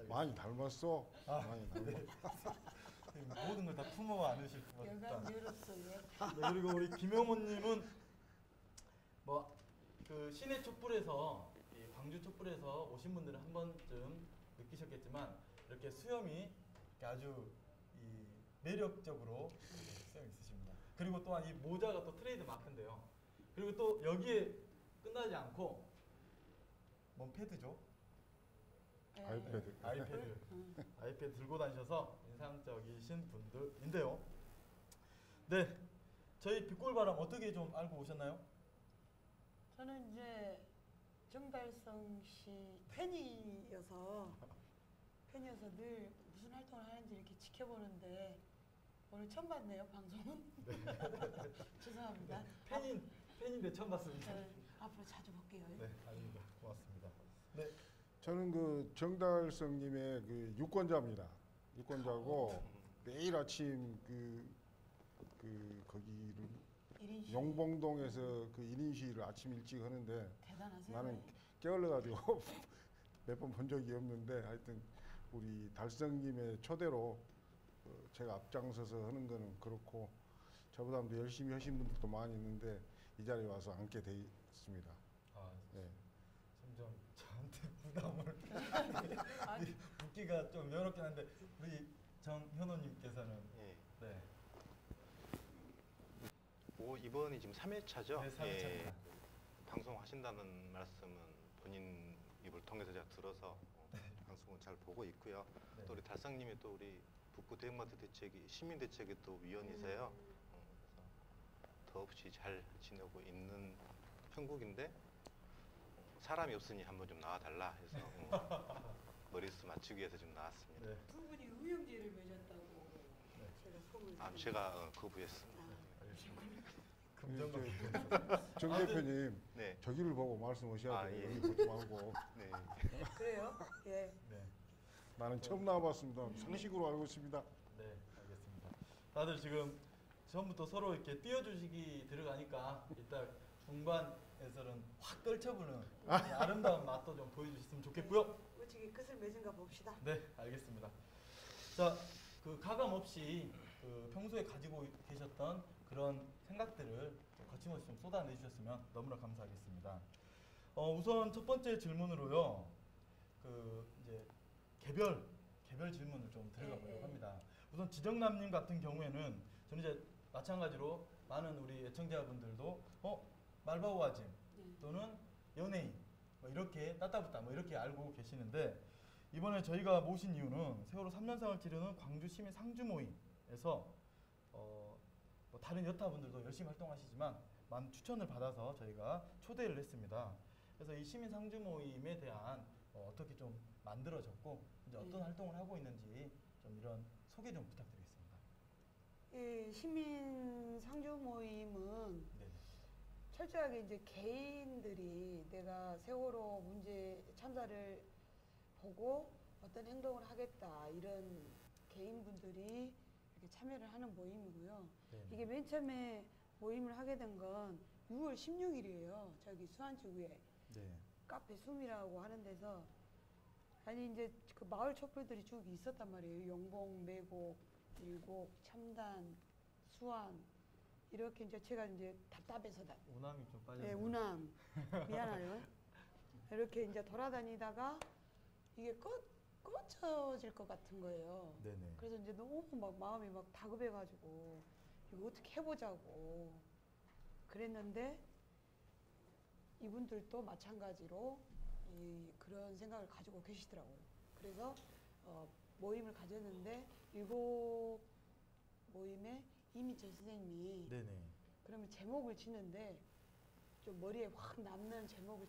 많이 닮았어.
아,
많이 닮았어.
모든 걸 다 품어 안으실 것 같다.
여간 여롭소예.
네, 그리고 우리 김영호님은 뭐 그 시내 촛불에서 이 광주 촛불에서 오신 분들은 한 번쯤 느끼셨겠지만 이렇게 수염이 이렇게 아주 이 매력적으로 수염이 있으십니다. 그리고 또한 이 모자가 또 트레이드 마크인데요. 그리고 또 여기에 끝나지 않고 뭔 패드죠?
예.
아이패드.
아이패드. 아이패드 들고 다니셔서 인상적이신 분들인데요. 네, 저희 빛골바람 어떻게 좀 알고 오셨나요?
저는 이제 정달성 씨 팬이어서 늘 무슨 활동을 하는지 이렇게 지켜보는데 오늘 처음 봤네요, 방송은. 죄송합니다.
팬인데 처음 봤습니다.
앞으로 자주 볼게요.
네, 아닙니다. 고맙습니다. 네,
저는 그 정달성님의 그 유권자입니다. 유권자고 매일 아침 거기를
1인 시
용봉동에서 그 1인 시위를 아침 일찍 하는데
대단하세요.
나는 깨어러가지고 몇 번 본 적이 없는데 하여튼 우리 달성님의 초대로 제가 앞장서서 하는 거는 그렇고 저보다도 열심히 하신 분들도 많이 있는데 이 자리에 와서 앉게 돼 있습니다.
아,
네.
점점 저한테 부담을 묻기가 좀 어렵긴 한데 우리 정현호님께서는
예.
네,
이번이 지금 3회차죠?
네, 3회차입니다.
방송하신다는 말씀은 본인 입을 통해서 제가 들어서 방송을 잘 보고 있고요.
네.
또 우리 달상님이 또 우리 북구 대형마트 대책위 시민대책위 또 위원이세요. 그래서 더없이 잘 지내고 있는 형국인데 사람이 없으니 한번 좀 나와달라 해서 머리수 맞추기 위해서 좀 나왔습니다.
네.
두 분이 의형제를 맺었다고 제가 소문을
제가 거부했습니다.
정 대표님
네.
저기를 보고 말씀하셔야 돼요.
예.
여기 보지 말고.
네.
그래요? 예.
네.
나는 처음 나와봤습니다. 상식으로 알고 있습니다.
네, 알겠습니다. 다들 지금 처음부터 서로 이렇게 띄워주시기 들어가니까 이따 중반에서는 확 떨쳐보는 아름다운 맛도 좀 보여주셨으면 좋겠고요.
어떻게 끝을 맺은가 봅시다.
네, 알겠습니다. 자, 그 가감 없이 그 평소에 가지고 계셨던 그런 생각들을 거침없이 좀 쏟아내 주셨으면 너무나 감사하겠습니다. 우선 첫 번째 질문으로요. 그 이제 개별 질문을 좀 들어가 보려고 합니다. 우선 지정남님 같은 경우에는 저는 이제 마찬가지로 많은 우리 애청자분들도 말바오아짐 또는 연예인 뭐 이렇게 따따붙다 뭐 이렇게 알고 계시는데 이번에 저희가 모신 이유는 세월호 3년상을 치르는 광주 시민 상주 모임에서 뭐 다른 여타분들도 열심히 활동하시지만 많은 추천을 받아서 저희가 초대를 했습니다. 그래서 이 시민 상주 모임에 대한 어떻게 좀 만들어졌고 이제 어떤 활동을 하고 있는지 좀 이런 소개 좀 부탁드리겠습니다.
이 시민 상주 모임은
네.
철저하게 이제 개인들이 내가 세월호 문제 참사를 보고 어떤 행동을 하겠다 이런 개인분들이 이렇게 참여를 하는 모임이고요.
네.
이게 맨 처음에 모임을 하게 된 건 6월 16일이에요. 저기 수안지구에
네.
카페 숨이라고 하는 데서 아니 이제 그 마을 촛불들이 쭉 있었단 말이에요. 용봉, 매곡, 일곡, 첨단, 수안 이렇게 이제 제가 이제 답답해서
우남이 좀 빠져.
네, 우남 미안해요. 이렇게 이제 돌아다니다가 이게 꺼쳐질 것 같은 거예요.
네네.
그래서 이제 너무 막 마음이 막 다급해가지고 이거 어떻게 해보자고 그랬는데 이분들도 마찬가지로 그런 생각을 가지고 계시더라고요. 그래서 모임을 가졌는데 7 모임에 이민철 선생님이
네네.
그러면 제목을 짓는데 좀 머리에 확 남는 제목을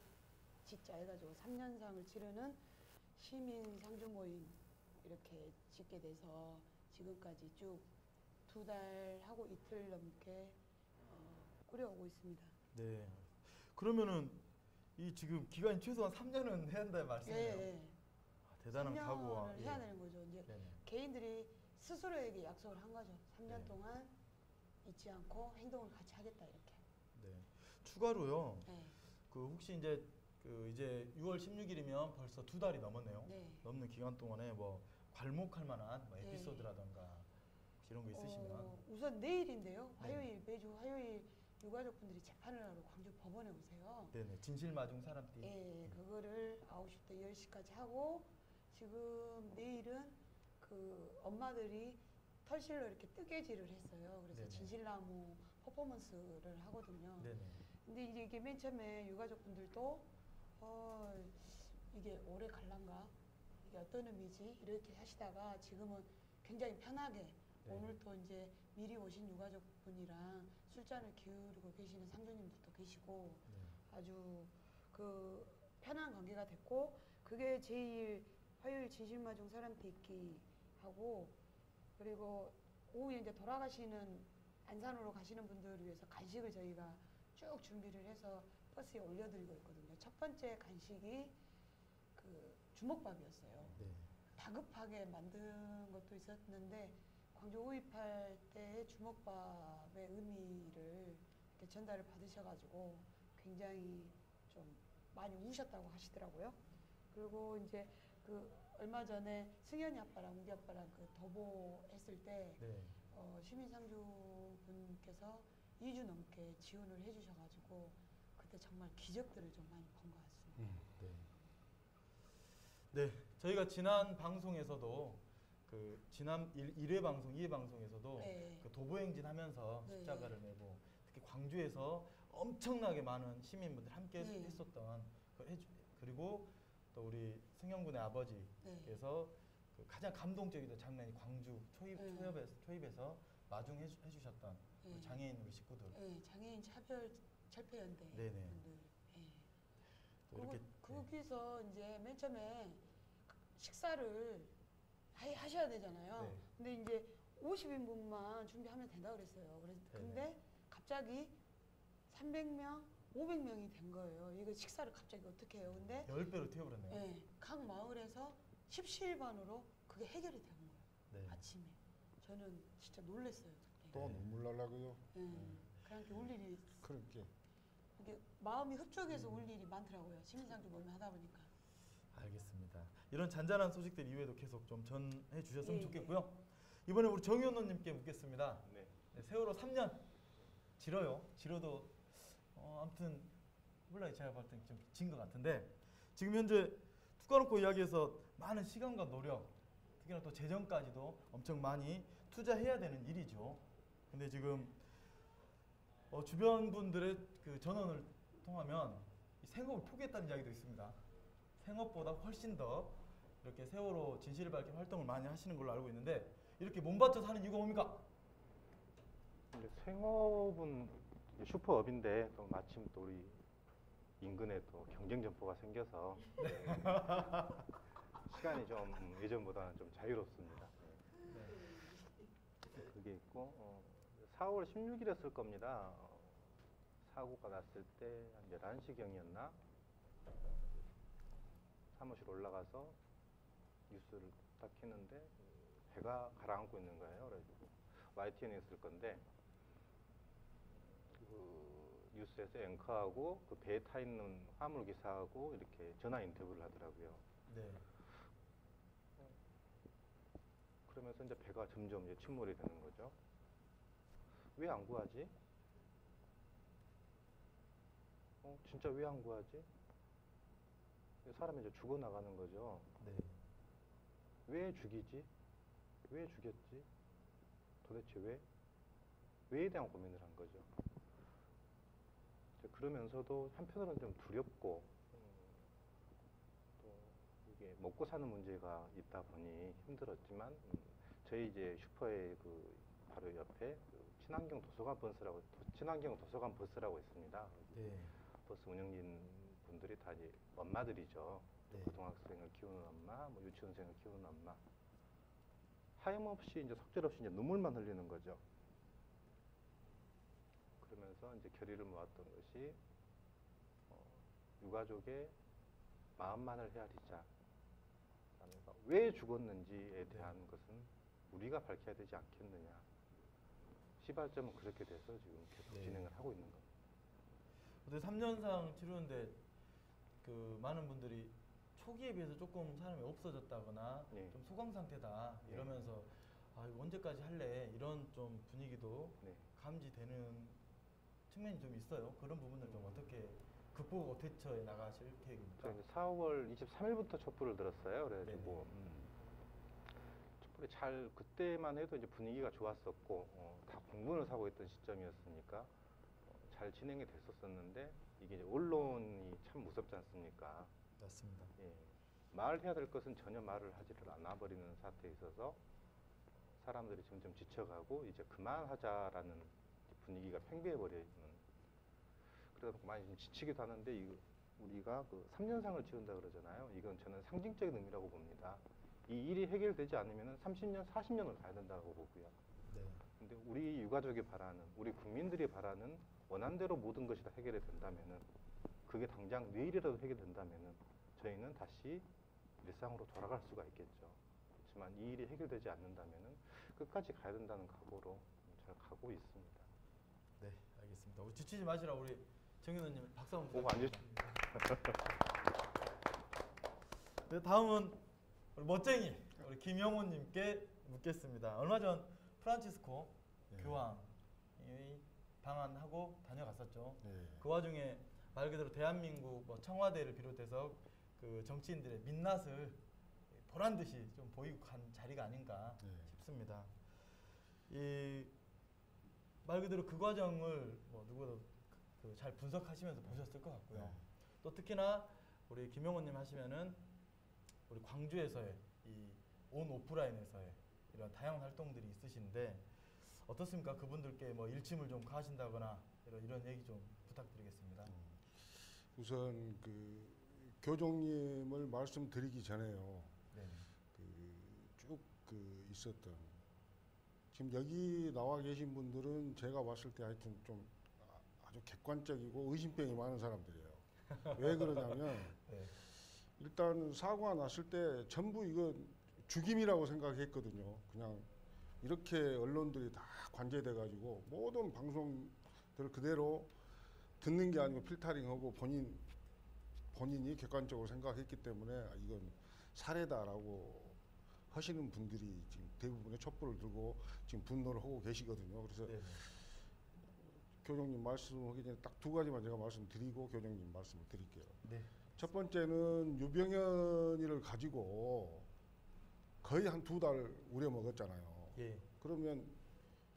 짓자 해가지고 3년상을 치르는 시민 상주 모임 이렇게 짓게 돼서 지금까지 쭉 2달 하고 이틀 넘게 꾸려오고 있습니다.
네. 그러면은 이 지금 기간이 최소한 3년은 해야 한다는 말씀이에요.
예.
대단한 각오와
3년을 해야 되는 거죠. 이제
네네.
개인들이 스스로에게 약속을 한 거죠. 3년
네.
동안 잊지 않고 행동을 같이 하겠다 이렇게.
네. 추가로요.
네.
그 혹시 이제 6월 16일이면 벌써 2달이 넘었네요.
네.
넘는 기간 동안에 뭐 괄목할 만한 뭐
네.
에피소드라던가 혹시 이런 거 있으시면
우선 내일인데요.
네.
화요일 매주 화요일 유가족분들이 재판을 하러 광주 법원에 오세요.
네네. 진실마중 사람띠.
예, 그거를 9시부터 10시까지 하고 지금 내일은 그 엄마들이 털실로 이렇게 뜨개질을 했어요. 그래서
네네.
진실나무 퍼포먼스를 하거든요.
네네.
근데 이제 이게 맨 처음에 유가족분들도 이게 오래 갈란가? 이게 어떤 의미지? 이렇게 하시다가 지금은 굉장히 편하게
네.
오늘 또 이제 미리 오신 유가족분이랑 술잔을 기울이고 계시는 상주님들도 계시고
네.
아주 그 편한 관계가 됐고 그게 제일 화요일 진실마중 사람들 있기 하고 그리고 오후에 이제 돌아가시는 안산으로 가시는 분들을 위해서 간식을 저희가 쭉 준비를 해서 버스에 올려드리고 있거든요. 첫 번째 간식이 그 주먹밥이었어요.
네.
다급하게 만든 것도 있었는데 광주 5.18 때의 주먹밥의 의미를 이렇게 전달을 받으셔가지고 굉장히 좀 많이 우셨다고 하시더라고요. 그리고 이제 그 얼마 전에 승현이 아빠랑 우리 아빠랑 그 도보 했을 때
네.
시민상주 분께서 2주 넘게 지원을 해주셔가지고 그때 정말 기적들을 좀 많이 본 것 같습니다.
네. 네. 저희가 지난 방송에서도 그 지난 1회 방송, 2회 방송에서도
네.
그 도보행진 하면서
네.
십자가를 메고 특히 광주에서 엄청나게 많은 시민분들 함께
네.
했었던 그리고 또 우리 승영군의 아버지께서 그 가장 감동적이던 장면이 광주 초입에서 마중해 주셨던
네.
우리 장애인 우리 식구들.
네, 장애인 차별 철폐연대
네네.
분들. 네.
또 이렇게
거기서 이제 맨 처음에 식사를 하셔야 되잖아요.
네.
근데 이제 50인분만 준비하면 된다 그랬어요. 근데 갑자기 300명, 500명이 된 거예요. 이거 식사를 갑자기 어떻게 해요? 근데
10배로 튀어버렸네요.
네, 각 마을에서 십시일반으로 그게 해결이 된 거예요.
네.
아침에. 저는 진짜 놀랐어요. 그때.
또 눈물 날라고요.
그렇게 울 일이
그렇게.
이게 마음이 흡족해서 울 일이 많더라고요. 시민상주 모임 하다 보니까.
알겠습니다. 이런 잔잔한 소식들 이외에도 계속 좀 전해 주셨으면
예,
좋겠고요. 이번에 우리 정의원님께 묻겠습니다.
네.
네, 세월호 3년 길어요. 길어도 아무튼 몰라요. 제가 봤을 땐 좀 긴 것 같은데 지금 현재 툭까놓고 이야기해서 많은 시간과 노력, 특히나 또 재정까지도 엄청 많이 투자해야 되는 일이죠. 근데 지금 주변 분들의 그 전원을 통하면 이 생업을 포기했다는 이야기도 있습니다. 생업보다 훨씬 더 이렇게 세월호 진실을 밝힌 활동을 많이 하시는 걸로 알고 있는데 이렇게 몸바쳐서 하는 이유가 뭡니까?
근데 생업은 이제 슈퍼업인데 또 마침 또 우리 인근에 또 경쟁 점포가 생겨서 네. 시간이 좀 예전보다는 좀 자유롭습니다. 네. 그게 있고 4월 16일이었을 겁니다. 사고가 났을 때 한 11시경이었나? 사무실 올라가서 뉴스를 딱 켰는데 배가 가라앉고 있는 거예요. 그래가지고 YTN에 있을 건데 그 뉴스에서 앵커하고 그 배에 타 있는 화물 기사하고 이렇게 전화 인터뷰를 하더라고요.
네.
그러면서 이제 배가 점점 이제 침몰이 되는 거죠. 왜 안 구하지? 진짜 왜 안 구하지? 사람이 이제 죽어나가는 거죠.
네.
왜 죽이지? 왜 죽였지? 도대체 왜? 왜에 대한 고민을 한 거죠. 그러면서도 한편으로는 좀 두렵고 또 이게 먹고 사는 문제가 있다 보니 힘들었지만 저희 이제 슈퍼의 그 바로 옆에 그 친환경 도서관 버스라고 있습니다.
네.
버스 운영진 분들이 다 이제 엄마들이죠.
네.
고등학생을 키우는 엄마, 뭐 유치원생을 키우는 엄마. 하염없이 이제 속절없이 이제 눈물만 흘리는 거죠. 그러면서 이제 결의를 모았던 것이 유가족의 마음만을 헤아리자. 그러면서 왜 죽었는지에 대한 것은 우리가 밝혀야 되지 않겠느냐. 시발점은 그렇게 돼서 지금 계속
네.
진행을 하고 있는 겁니다.
근데 3년상 치르는데 그 많은 분들이 초기에 비해서 조금 사람이 없어졌다거나
네.
좀 소강 상태다
네.
이러면서 아 이거 언제까지 할래 이런 좀 분위기도
네.
감지되는 측면이 좀 있어요. 그런 부분을 좀 어떻게 극복하고 대처해 나가실 계획입니까?
저 이제 4월 23일부터 촛불을 들었어요. 그래가지고 촛불이 잘 그때만 해도 이제 분위기가 좋았었고 다 공분을 사고 있던 시점이었으니까 잘 진행이 됐었었는데 이게 이제 언론이 참 무섭지 않습니까?
맞습니다.
예. 말해야 될 것은 전혀 말을 하지를 않아 버리는 사태에 있어서 사람들이 점점 지쳐가고 이제 그만하자라는 분위기가 팽배해 버리는. 그러다 보니까 많이 좀 지치기도 하는데 우리가 그 3년상을 지은다 그러잖아요. 이건 저는 상징적인 의미라고 봅니다. 이 일이 해결되지 않으면 30년, 40년을 가야 된다고 보고요.
네.
근데 우리 유가족이 바라는, 우리 국민들이 바라는 원한대로 모든 것이 다 해결이 된다면은 그게 당장 내일이라도 해결된다면은 저희는 다시 일상으로 돌아갈 수가 있겠죠. 그렇지만 이 일이 해결되지 않는다면은 끝까지 가야 된다는 각오로 잘 가고 있습니다.
네, 알겠습니다. 우리 지치지 마시라 우리 정현우님 박수 한번
오, 안
네, 다음은 우리 멋쟁이 우리 김영호님께 묻겠습니다. 얼마 전 프란치스코
네.
교황이 방한하고 다녀갔었죠.
네.
그 와중에 말 그대로 대한민국 뭐 청와대를 비롯해서 그 정치인들의 민낯을 보란 듯이 좀 보이고 간 자리가 아닌가
네.
싶습니다. 이 말 그대로 그 과정을 뭐 누구도 잘 분석하시면서 보셨을 것 같고요.
네.
또 특히나 우리 김영호님 하시면은 우리 광주에서의 이 온 오프라인에서의 이런 다양한 활동들이 있으신데 어떻습니까? 그분들께 뭐 일침을 좀 가하신다거나 이런 얘기 좀 부탁드리겠습니다.
우선 그 교종님을 말씀드리기 전에요.
네.
있었던 지금 여기 나와 계신 분들은 제가 봤을 때 하여튼 좀 아주 객관적이고 의심병이 많은 사람들이에요. 왜 그러냐면
네.
일단 사고가 났을 때 전부 이거 죽임이라고 생각했거든요. 그냥 이렇게 언론들이 다 관제돼 가지고 모든 방송들 그대로 듣는 게 아니고 필터링하고 본인이 객관적으로 생각했기 때문에 이건 살해다라고 하시는 분들이 지금 대부분의 촛불을 들고 지금 분노를 하고 계시거든요. 그래서
네.
교장님 말씀하기 전에 딱 두 가지만 제가 말씀드리고 교장님 말씀을 드릴게요.
네.
첫 번째는 유병현이를 가지고 거의 한 2달 우려먹었잖아요.
예.
그러면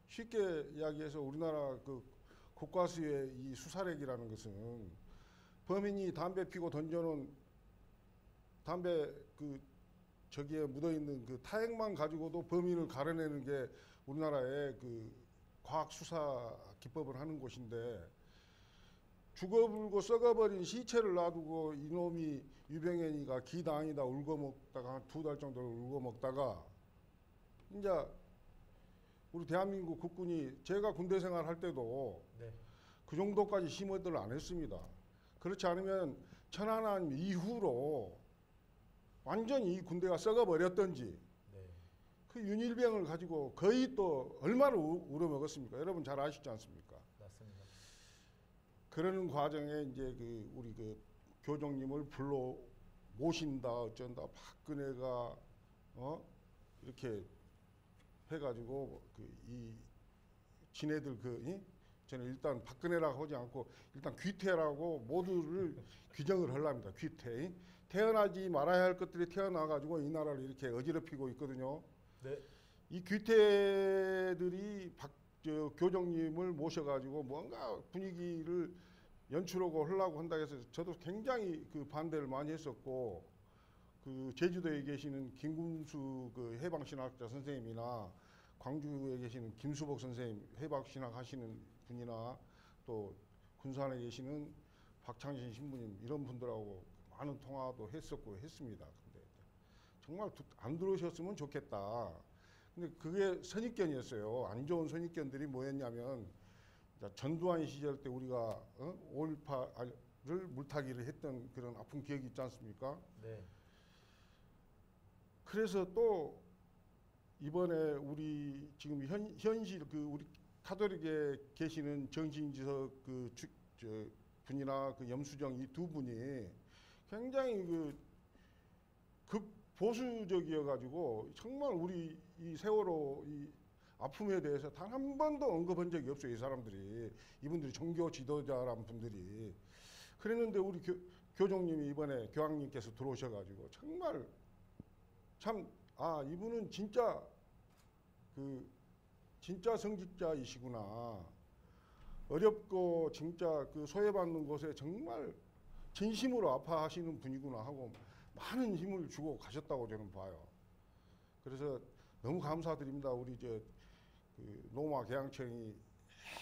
쉽게 이야기해서 우리나라 그 국가수의 이 수사력이라는 것은 범인이 담배 피고 던져놓은 담배 그 저기에 묻어있는 그 타액만 가지고도 범인을 가려내는 게 우리나라의 그 과학 수사 기법을 하는 곳인데 죽어불고 썩어버린 시체를 놔두고 이놈이 유병현이가 기당이다 울고 먹다가 한 2달 정도를 울고 먹다가 이제 우리 대한민국 국군이 제가 군대 생활할 때도
네.
그 정도까지 심어들 안 했습니다. 그렇지 않으면 천안함 이후로 완전히 이 군대가 썩어버렸던지
네.
그 윤일병을 가지고 거의 또 얼마나 우려먹었습니까? 여러분 잘 아시지 않습니까?
맞습니다.
그러는 과정에 이제 그 우리 그 교정님을 불러 모신다 어쩐다 박근혜가 이렇게 해가지고 그 이 지네들 저는 일단 박근혜라고 하지 않고 일단 귀태라고 모두를 규정을 하려합니다. 귀태. 태어나지 말아야 할 것들이 태어나가지고 이 나라를 이렇게 어지럽히고 있거든요.
네.
이 귀태들이 교정님을 모셔가지고 뭔가 분위기를 연출하고 하려고 한다 해서 저도 굉장히 그 반대를 많이 했었고 그 제주도에 계시는 김금수 그 해방신학자 선생님이나 광주에 계시는 김수복 선생님 해방신학 하시는 분이나 또 군산에 계시는 박창신 신부님 이런 분들하고 많은 통화도 했었고 했습니다. 근데 정말 안 들어오셨으면 좋겠다. 근데 그게 선입견이었어요. 안 좋은 선입견들이 뭐였냐면 전두환 시절 때 우리가 5.18을 물타기를 했던 그런 아픈 기억이 있지 않습니까?
네.
그래서 또 이번에 우리 지금 현실 그 우리 카톨릭에 계시는 정신지석 분이나 그 염수정 이 두 분이 굉장히 극보수적이어 가지고 정말 우리 이 세월호 이 아픔에 대해서 단 한 번도 언급한 적이 없어요. 이 사람들이 이분들이 종교 지도자란 분들이 그랬는데 우리 교종님이 이번에 교황님께서 들어오셔 가지고 정말 참 이분은 진짜 진짜 성직자이시구나. 어렵고 진짜 그 소외받는 곳에 정말 진심으로 아파하시는 분이구나 하고 많은 힘을 주고 가셨다고 저는 봐요. 그래서 너무 감사드립니다. 우리 그 노마 개항청이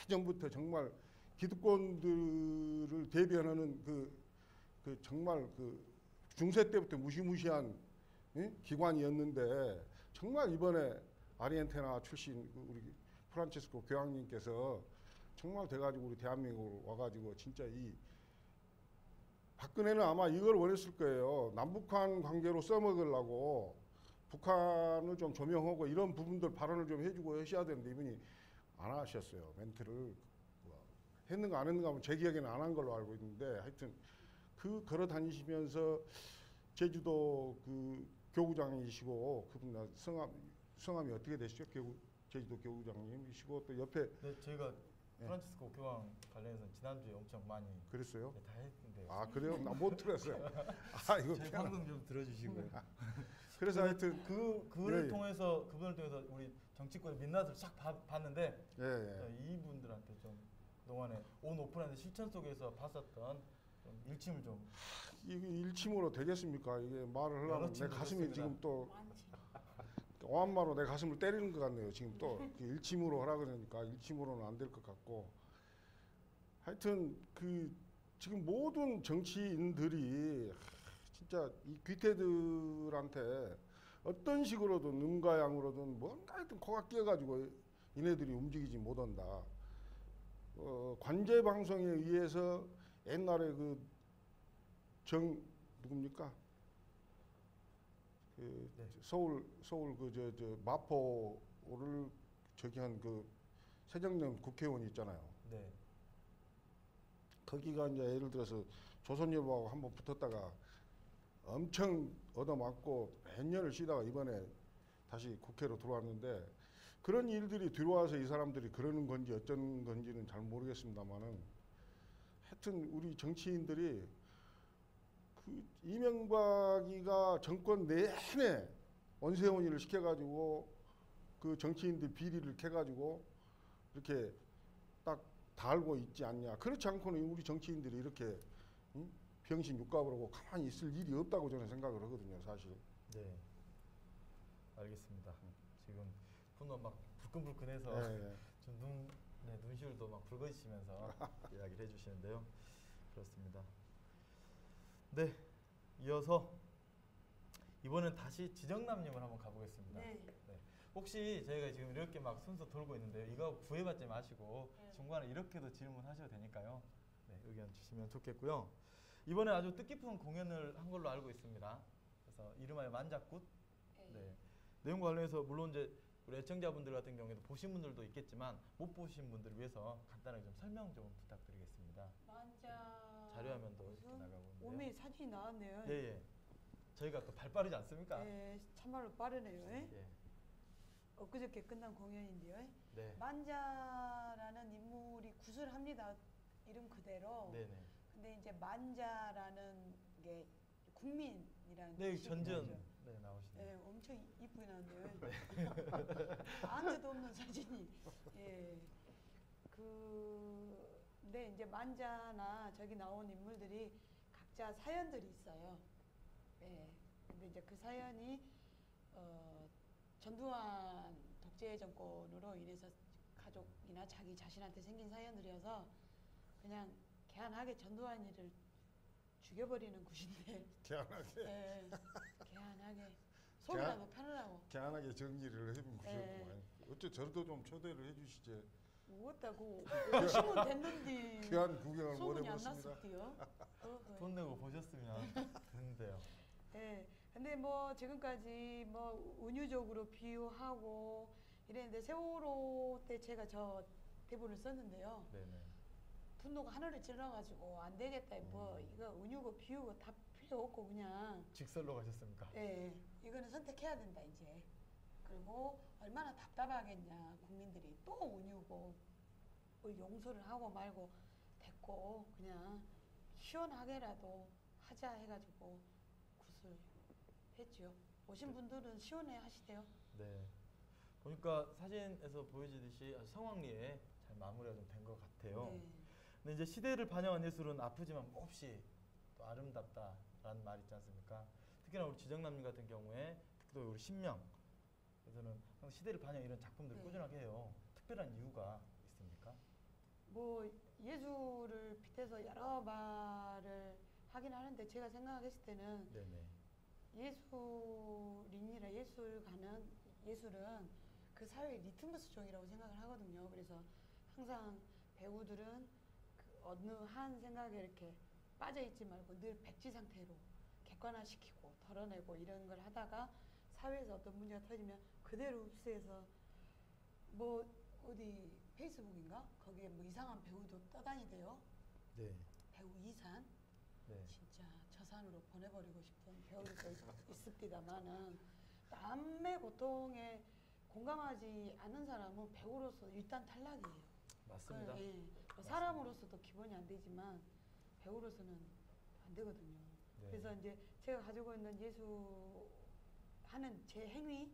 예전부터 정말 기득권들을 대변하는 그 정말 그 중세 때부터 무시무시한 기관이었는데 정말 이번에 아르헨티나 출신 우리 프란치스코 교황님께서 정말 돼가지고 우리 대한민국으로 와가지고 진짜 이 박근혜는 아마 이걸 원했을 거예요. 남북한 관계로 써먹으려고 북한을 좀 조명하고 이런 부분들 발언을 좀 해주고 하셔야 되는데 이분이 안 하셨어요. 멘트를 했는가 안 했는가 하면 제 기억에는 안 한 걸로 알고 있는데 하여튼 걸어 다니시면서 제주도 그 교구장이시고 그분 성함이 어떻게 되시죠? 제주도 교구장님이시고 또 옆에
저희가 프란치스코 교황 관련해서 지난주에 엄청 많이
그랬어요?
다 했는데요.
그래요? 나 못 들었어요. 이거
제 방송 좀 들어주시고요.
그래서 하여튼
그분을 통해서 우리 정치권의 민낯을 싹 봤는데 이분들한테 좀 그동안에 온 오픈하는 실천 속에서 봤었던 좀 일침을 좀
이게 일침으로 되겠습니까? 이게 말을 하려면 내 가슴이 지금 또 오한마로 내 가슴을 때리는 것 같네요. 지금 또 일침으로 하라 그러니까 일침으로는 안 될 것 같고 하여튼 지금 모든 정치인들이 진짜 이 귀태들한테 어떤 식으로든 능과 양으로든 뭔가 하여튼 코가 끼어가지고 이네들이 움직이지 못한다. 관제 방송에 의해서 옛날에 그 누굽니까? 그
네.
서울 그 저 마포를 저기 한 그 새정년 국회의원 있잖아요.
네.
거기가 이제 예를 들어서 조선일보하고 한번 붙었다가 엄청 얻어맞고 몇 년을 쉬다가 이번에 다시 국회로 들어왔는데 그런 일들이 들어와서 이 사람들이 그러는 건지 어쩐 건지는 잘 모르겠습니다만은 하여튼 우리 정치인들이 그 이명박이가 정권 내내 원세훈이를 시켜가지고 그 정치인들 비리를 캐가지고 이렇게 딱 달고 있지 않냐. 그렇지 않고는 우리 정치인들이 이렇게 병신 육갑을 하고 가만히 있을 일이 없다고 저는 생각을 하거든요, 사실.
네. 알겠습니다. 지금 분노 막 불끈불끈해서
네.
좀 눈시울도 막 붉어지시면서 이야기를 해주시는데요. 그렇습니다. 네, 이어서 이번엔 다시 지정남님을 한번 가보겠습니다.
네.
혹시 저희가 지금 이렇게 막 순서 돌고 있는데요. 이거 구애받지 마시고
네.
중간에 이렇게도 질문하셔도 되니까요. 네, 의견 주시면 좋겠고요. 이번에 아주 뜻깊은 공연을 한 걸로 알고 있습니다. 그래서 이름하여 만작굿. 네. 내용과 관련해서 물론 이제 우리 애청자분들 같은 경우에도 보신 분들도 있겠지만 못 보신 분들을 위해서 간단하게 좀 설명 좀 부탁드리겠습니다.
만자
자료화면도 이렇게 나가고 있는데요.
오메 사진이 나왔네요.
예. 저희가 또 발 빠르지 않습니까?
예, 참말로 빠르네요. 예?
예.
엊그저께 끝난 공연인데요.
네.
만자라는 인물이 구슬합니다. 이름 그대로.
네네.
근데 이제 만자라는 게 국민이라는
네,
뜻이긴
전전
하죠.
네, 나오시네요.
예, 엄청 이쁘게 나왔네요. 아무 데도 없는 사진이. 예. 근데 이제 만자나 저기 나온 인물들이 각자 사연들이 있어요. 예. 근데 이제 그 사연이 전두환 독재 정권으로 인해서 가족이나 자기 자신한테 생긴 사연들이어서 그냥 개안하게 전두환이를 죽여버리는 굿인데.
개안하게.
예. 개안하게. 속이라고 편하라고.
개안하게 정리를 해본 것이었구만. 어째 저도 좀 초대를 해주시지.
못다고 신문 됐는데
귀한 구경을 못
소문이 안
해봤습니다.
났었디요.
돈 내고 보셨으면 되는데요.
예. 근데 뭐 지금까지 뭐 은유적으로 비유하고 이랬는데 세월호 때 제가 저 대본을 썼는데요.
네네.
분노가 하늘을 찔러가지고 안 되겠다. 뭐 이거 은유고 비유고 다 필요 없고 그냥.
직설로 가셨습니까?
예. 이거는 선택해야 된다 이제. 그리고 얼마나 답답하겠냐 국민들이 또 은유고 뭐 용서를 하고 말고 됐고 그냥 시원하게라도 하자 해가지고 굿을 했죠. 오신 분들은 시원해 하시대요.
네. 보니까 사진에서 보여지듯이 아주 성황리에 잘 마무리가 좀 된 것 같아요.
네.
근데 이제 시대를 반영한 예술은 아프지만 몹시 또 아름답다라는 말 있지 않습니까? 특히나 우리 지정남님 같은 경우에 또 우리 신명에서는 시대를 반영 이런 작품들을
네.
꾸준하게 해요. 특별한 이유가 있습니까?
뭐 예술을 빗대서 여러 말을 하긴 하는데 제가 생각했을 때는
네네.
예술인이라 예술은 그 사회의 리트머스종이라고 생각을 하거든요. 그래서 항상 배우들은 그 어느 한 생각에 이렇게 빠져있지 말고 늘 백지 상태로 객관화시키고 덜어내고 이런 걸 하다가 사회에서 어떤 문제가 터지면 그대로 흡수해서 뭐 어디 페이스북인가? 거기에 뭐 이상한 배우도 떠다니대요.
네.
배우 이산.
네.
진짜 저 산으로 보내버리고 싶은 배우들도 있습니다만은 남의 고통에 공감하지 않는 사람은 배우로서 일단 탈락이에요.
맞습니다.
예. 사람으로서도 기본이 안 되지만 배우로서는 안 되거든요.
네.
그래서 이제 제가 가지고 있는 예술하는 제 행위는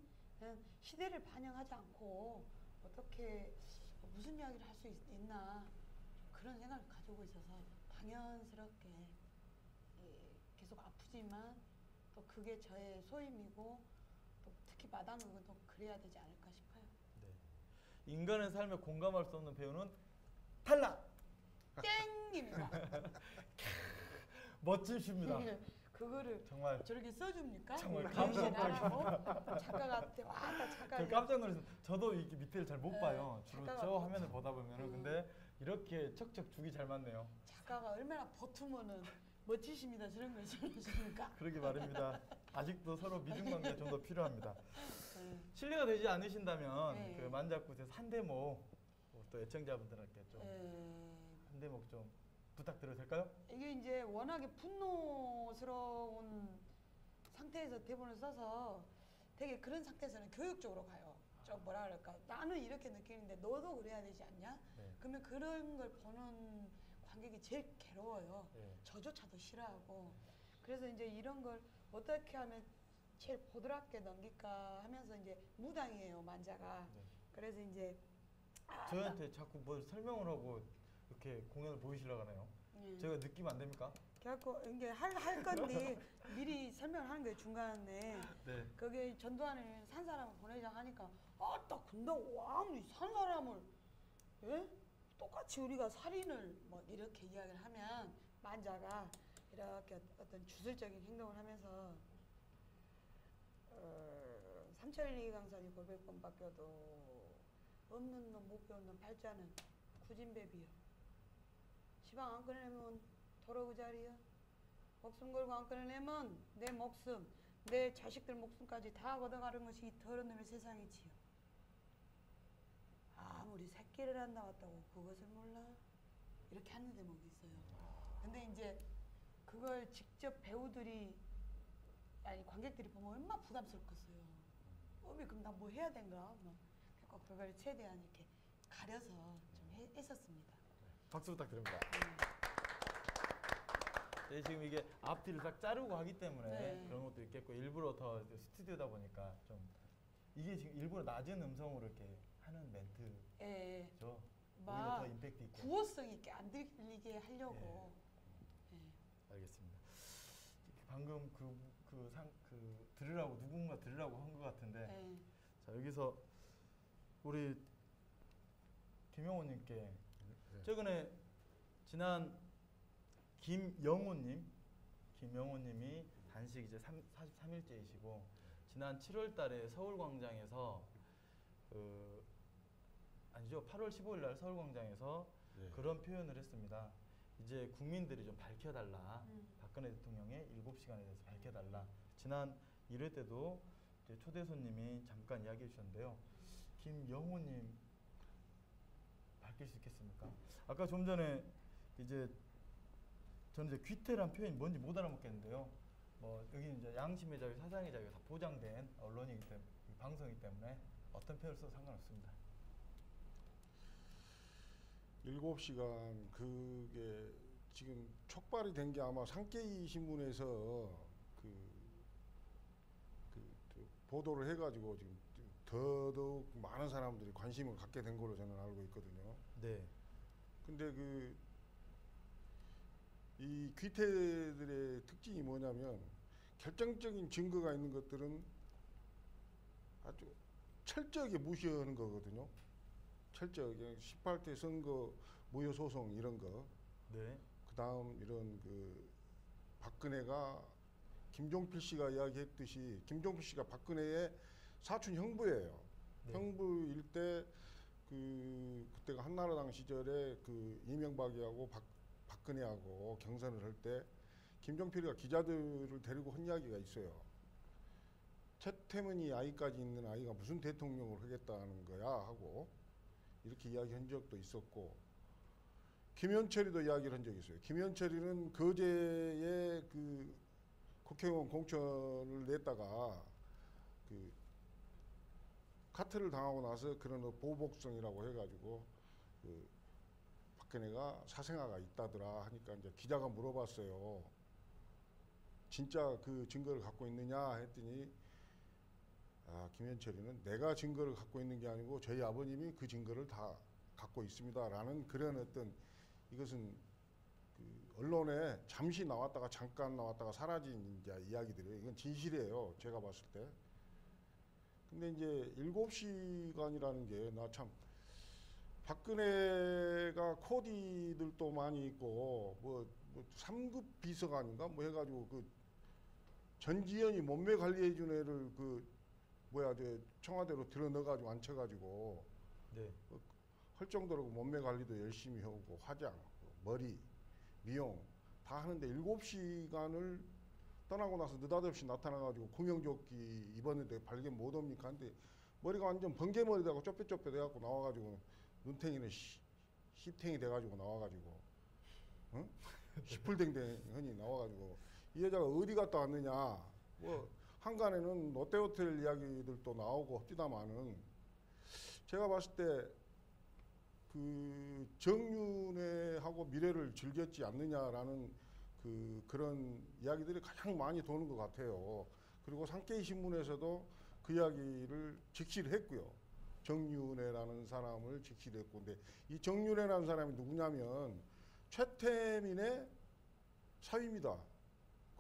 시대를 반영하지 않고 어떻게 무슨 이야기를 할 수 있나 그런 생각을 가지고 있어서 당연스럽게 계속 아프지만 또 그게 저의 소임이고 또 특히 마담은 또 그래야 되지 않을까 싶어요.
네. 인간의 삶에 공감할 수 없는 배우는 탈락!
땡입니다.
멋진 슈입니다.
그거를
정말
저렇게 써줍니까?
정말
감사합니다. 작가한테 왔다 작가.
저 깜짝 놀랐어요. 저도 이렇게 밑에를 잘 못
네,
봐요. 주로
작가가
저 화면을 보다 보면은 근데 이렇게 척척 죽이 잘 맞네요.
작가가 얼마나 버투면은 멋지십니다. 저런 걸 써주십니까?
그러게 말입니다. 아직도 서로 믿음 관계가 좀 더 필요합니다.
네.
실례가 되지 않으신다면
네.
그 만작굿에서 한 대목 또 애청자분들께 좀 한
에,
대목 좀 부탁드려도 될까요?
이게 이제 워낙에 분노스러운 상태에서 대본을 써서 되게 그런 상태에서는 교육적으로 가요. 좀 뭐라 그럴까? 나는 이렇게 느끼는데 너도 그래야 되지 않냐?
네.
그러면 그런 걸 보는 관객이 제일 괴로워요.
네.
저조차도 싫어하고. 그래서 이제 이런 걸 어떻게 하면 제일 보드랍게 넘길까 하면서 이제 무당이에요, 만자가.
네.
그래서 이제
저희한테 자꾸 뭘 설명을 하고 이렇게 공연을 보이시려고 하네요. 제가 느끼면 안 됩니까?
그래갖고 이게 할 건데 미리 설명을 하는 거예요, 중간에.
네.
거기 전두환을 산 사람을 보내자 하니까 아따 근데 왕이 산 사람을 예? 똑같이 우리가 살인을 뭐 이렇게 이야기를 하면 만자가 이렇게 어떤 주술적인 행동을 하면서 삼천리 강산이 골백번 바뀌어도 없는 놈 못 배우는 팔자는 구진배비요. 시방 안 꺼내면 도로 그 자리요. 목숨 걸고 안 꺼내면 내 목숨, 내 자식들 목숨까지 다 걷어가는 것이 이 더러운 놈의 세상이지요. 아무리 새끼를 안 나왔다고 그것을 몰라? 이렇게 하는 대목이 있어요. 근데 이제 그걸 직접 배우들이 아니 관객들이 보면 얼마나 부담스럽겠어요. 그럼 나 뭐 해야 된가? 뭐. 그래서 그걸 최대한 이렇게 가려서 좀 했었습니다.
박수 부탁드립니다. 네, 지금 이게 앞뒤를 딱 자르고 하기 때문에
네.
그런 것도 있겠고 일부러 더 스튜디오다 보니까 좀 이게 지금 일부러 낮은 음성으로 이렇게 하는 멘트죠.
예.
오히려
막
더 임팩트 있고.
구어성 있게 안 들리게 하려고. 예.
알겠습니다. 방금 들으라고 누군가 들으라고 한 것 같은데
예.
자 여기서 우리 김영호님께
네.
최근에 지난 김영호님이 단식 이제 43일째이시고 지난 7월달에 서울광장에서 아니죠 8월 15일날 서울광장에서
네.
그런 표현을 했습니다. 이제 국민들이 좀 밝혀달라. 박근혜 대통령의 7시간에 대해서 밝혀달라. 지난 1회 때도 이제 초대 손님이 잠깐 이야기해 주셨는데요. 김영호님 밝힐 수 있겠습니까? 아까 좀 전에 이제 저는 이제 귀태란 표현이 뭔지 못 알아먹겠는데요. 뭐 여기 이제 양심의 자유, 사상의 자유가 다 보장된 언론이기 때문에 방송이기 때문에 어떤 표현을 써도 상관없습니다.
7시간 그게 지금 촉발이 된 게 아마 산케이 신문에서 보도를 해가지고 지금 더더욱 많은 사람들이 관심을 갖게 된 걸로 저는 알고 있거든요.
네.
근데 이 귀태들의 특징이 뭐냐면 결정적인 증거가 있는 것들은 아주 철저하게 무시하는 거거든요. 철저하게 18대 선거 무효 소송 이런 거.
네.
그다음 이런 박근혜가 김종필 씨가 이야기했듯이 김종필 씨가 박근혜의 사촌 형부예요.
네.
형부일 때 그때가 한나라당 시절에 이명박이하고 박근혜하고 경선을 할 때 김종필이가 기자들을 데리고 한 이야기가 있어요. 최태민이 아이까지 있는 아이가 무슨 대통령을 하겠다는 거야 하고 이렇게 이야기한 적도 있었고 김현철이도 이야기를 한 적이 있어요. 김현철이는 거제에 국회의원 공천을 냈다가 카트를 당하고 나서 그런 보복성이라고 해가지고 박근혜가 사생아가 있다더라 하니까 이제 기자가 물어봤어요. 진짜 그 증거를 갖고 있느냐 했더니 김현철이는 내가 증거를 갖고 있는 게 아니고 저희 아버님이 그 증거를 다 갖고 있습니다라는 그런 어떤 이것은 언론에 잠시 나왔다가 잠깐 나왔다가 사라진 이야기들이에요. 이건 진실이에요. 제가 봤을 때. 근데 이제 7시간이라는 게 나 참 박근혜가 코디들도 많이 있고 뭐 3급 비서관인가 뭐 해가지고 전지현이 몸매 관리해준 애를 저 청와대로 들어 넣어가지고 앉혀가지고
네.
할 정도로 몸매 관리도 열심히 하고 화장, 머리, 미용 다 하는데 7시간을 떠나고 나서 느닷없이 나타나가지고 구명조끼 입었는데 발견 못 옵니까? 근데 머리가 완전 번개머리 되고 쪼뼛쪼뼛 해갖고 나와가지고 눈탱이는 시탱이 돼가지고 나와가지고 응? 시풀댕댕하니 나와가지고 이 여자가 어디 갔다 왔느냐 뭐 한간에는 롯데호텔 이야기들도 나오고 합디다마는 제가 봤을 때 그 정윤회하고 미래를 즐겼지 않느냐라는 그런 이야기들이 가장 많이 도는 것 같아요. 그리고 산케이 신문에서도 그 이야기를 직시를 했고요. 정윤회라는 사람을 직시를 했고, 근데 이 정윤회라는 사람이 누구냐면 최태민의 사위입니다.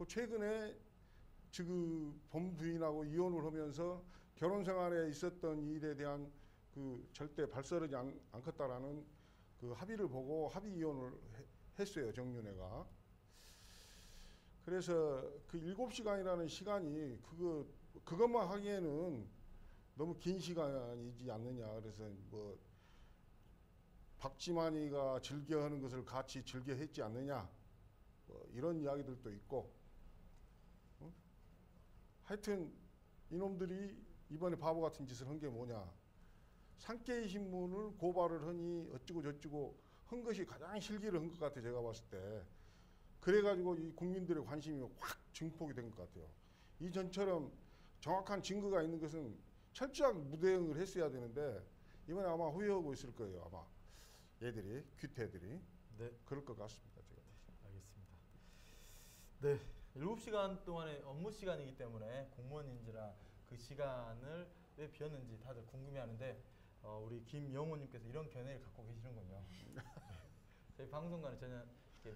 최근에 그 본부인하고 이혼을 하면서 결혼 생활에 있었던 일에 대한 절대 발설하지 않겠다라는 합의를 보고 합의 이혼을 했어요, 정윤회가. 그래서 7시간이라는 시간이 그것만 하기에는 너무 긴 시간이지 않느냐. 그래서 뭐 박지만이가 즐겨하는 것을 같이 즐겨했지 않느냐. 뭐 이런 이야기들도 있고. 하여튼 이놈들이 이번에 바보 같은 짓을 한 게 뭐냐. 산케이 신문을 고발을 하니 어쩌고 저쩌고 한 것이 가장 실기를 한 것 같아요. 제가 봤을 때. 그래가지고 이 국민들의 관심이 확 증폭이 된 것 같아요. 이전처럼 정확한 증거가 있는 것은 철저하게 무대응을 했어야 되는데 이번에 아마 후회하고 있을 거예요. 아마 얘들이, 귀태들이.
네.
그럴 것 같습니다. 제가.
알겠습니다. 네. 7시간 동안의 업무 시간이기 때문에 공무원인지라 그 시간을 왜 비웠는지 다들 궁금해하는데 우리 김영호님께서 이런 견해를 갖고 계시는군요. 네. 저희 방송과는 전혀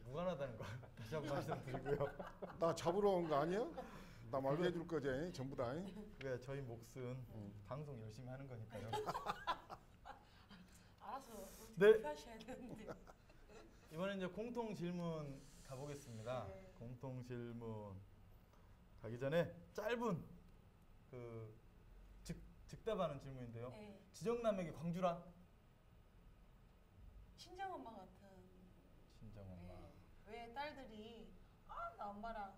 무관하다는 거 다시 한번 말씀드리고요.
나 잡으러 온 거 아니야? 나 말도 해줄 거지, 전부 다.
왜 저희 몫은 방송 열심히 하는 거니까요.
알아서
네.
하셔야 되는데.
이번엔 이제 공통 질문 가보겠습니다.
네.
공통 질문 가기 전에 짧은 즉답하는 질문인데요.
네.
지정남에게 광주란?
친정엄마 같은.
친정엄마.
네. 왜 딸들이 나 엄마랑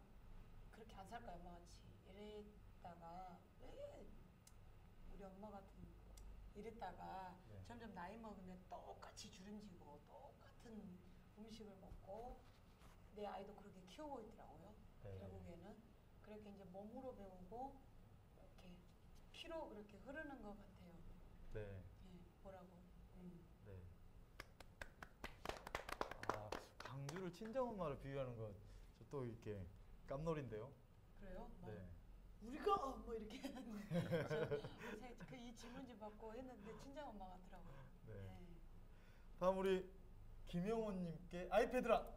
그렇게 안 살까 엄마 같이 이랬다가 왜 우리 엄마 같은 이랬다가
네.
점점 나이 먹으면 똑같이 주름지고 똑같은 음식을 먹고 내 아이도 그렇게 키우고 있더라고요.
네.
결국에는 그렇게 이제 몸으로 배우고 이렇게 피로 그렇게 흐르는 것 같아요.
네.
네, 뭐라고?
네. 광주를 친정엄마로 비유하는 건 저 또 이렇게 깜놀인데요.
그래요?
네.
우리가 뭐 이렇게 이 질문지 받고 했는데 친정 엄마 같더라고요.
네.
네.
다음 우리 김영호님께 아이패드라.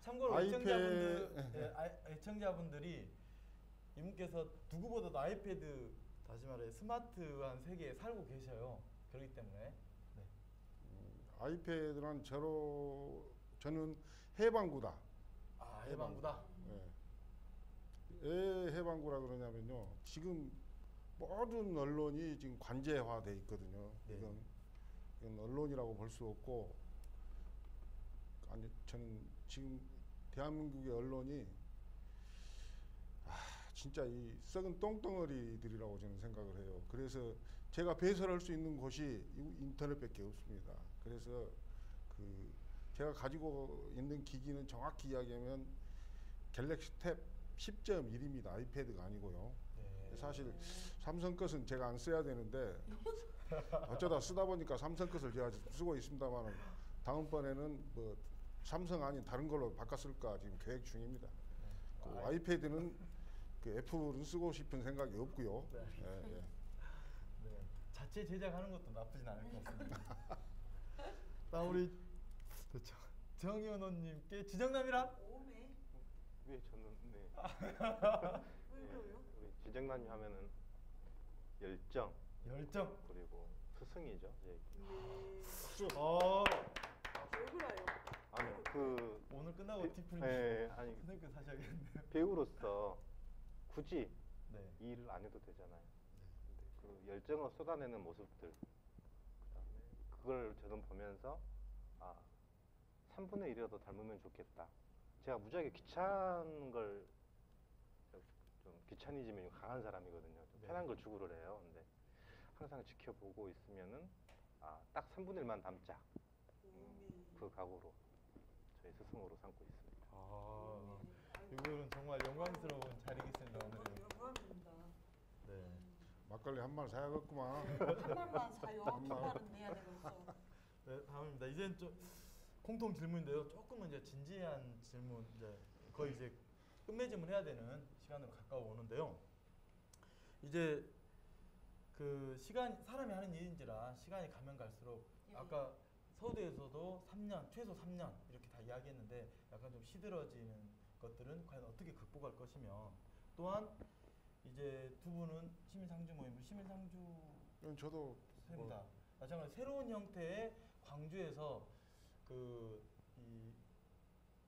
참고로 애청자분들이 이분께서 누구보다도 아이패드 다시 말해 스마트한 세계에 살고 계셔요. 그렇기 때문에 네.
아이패드란 저는 해방구다.
해방구다.
네. 왜 해방구라 그러냐면요. 지금 모든 언론이 지금 관제화돼 있거든요.
네.
이건 언론이라고 볼 수 없고, 아니 저는 지금 대한민국의 언론이 진짜 이 썩은 똥덩어리들이라고 저는 생각을 해요. 그래서 제가 배설할 수 있는 곳이 인터넷밖에 없습니다. 그래서 제가 가지고 있는 기기는 정확히 이야기하면 갤럭시 탭 10.1입니다. 아이패드가 아니고요.
네.
사실 삼성 것은 제가 안 써야 되는데 어쩌다 쓰다 보니까 삼성 것을 제가 쓰고 있습니다만 다음번에는 뭐 삼성 아닌 다른 걸로 바꿔 쓸까 지금 계획 중입니다. 아이패드는 애플은 쓰고 싶은 생각이 없고요.
네.
예, 예.
네. 자체 제작하는 것도 나쁘진 않을 것 같습니다. 다음 우리 정현호님께 지정남이란?
오메.
왜 저는 네.
왜요?
우리 지정남이 하면은 열정
그리고
스승이죠. 예.
네.
어.
왜 그래요?
아니
오늘 끝나고 디프리
아니
선생님께서 하셔야겠네요.
배우로서 굳이
네.
이 일을 안 해도 되잖아요. 근데 그 열정을 쏟아내는 모습들, 그다음에 그걸 저는 보면서 3분의 1이라도 닮으면 좋겠다. 제가 무지하게 귀찮은 걸 좀 귀차니즘이 강한 사람이거든요. 좀 편한 걸 추구를 해요. 근데 항상 지켜보고 있으면은 딱 3분의 1만 담자. 그 각오로 저희 스승으로 삼고 있습니다.
이거는 정말 영광스러운 자리겠습니다. 오늘은.
영광입니다.
네.
막걸리 한 말 사야겠구만.
한 말만 사요. 한 말은 내야 되겠어.
네, 다음입니다. 이제는 좀 공통 질문인데요. 조금은 이제 진지한 질문, 이제 거의 이제 끝맺음을 해야 되는 시간으로 가까워 오는데요. 이제 그 시간 사람이 하는 일인지라 시간이 가면 갈수록 아까 서울대에서도 3년, 최소 3년 이렇게 다 이야기했는데 약간 좀 시들어지는 것들은 과연 어떻게 극복할 것이며, 또한 이제 두 분은 시민상주 모임을
저도
입니다. 마찬가지로 새로운 형태의 광주에서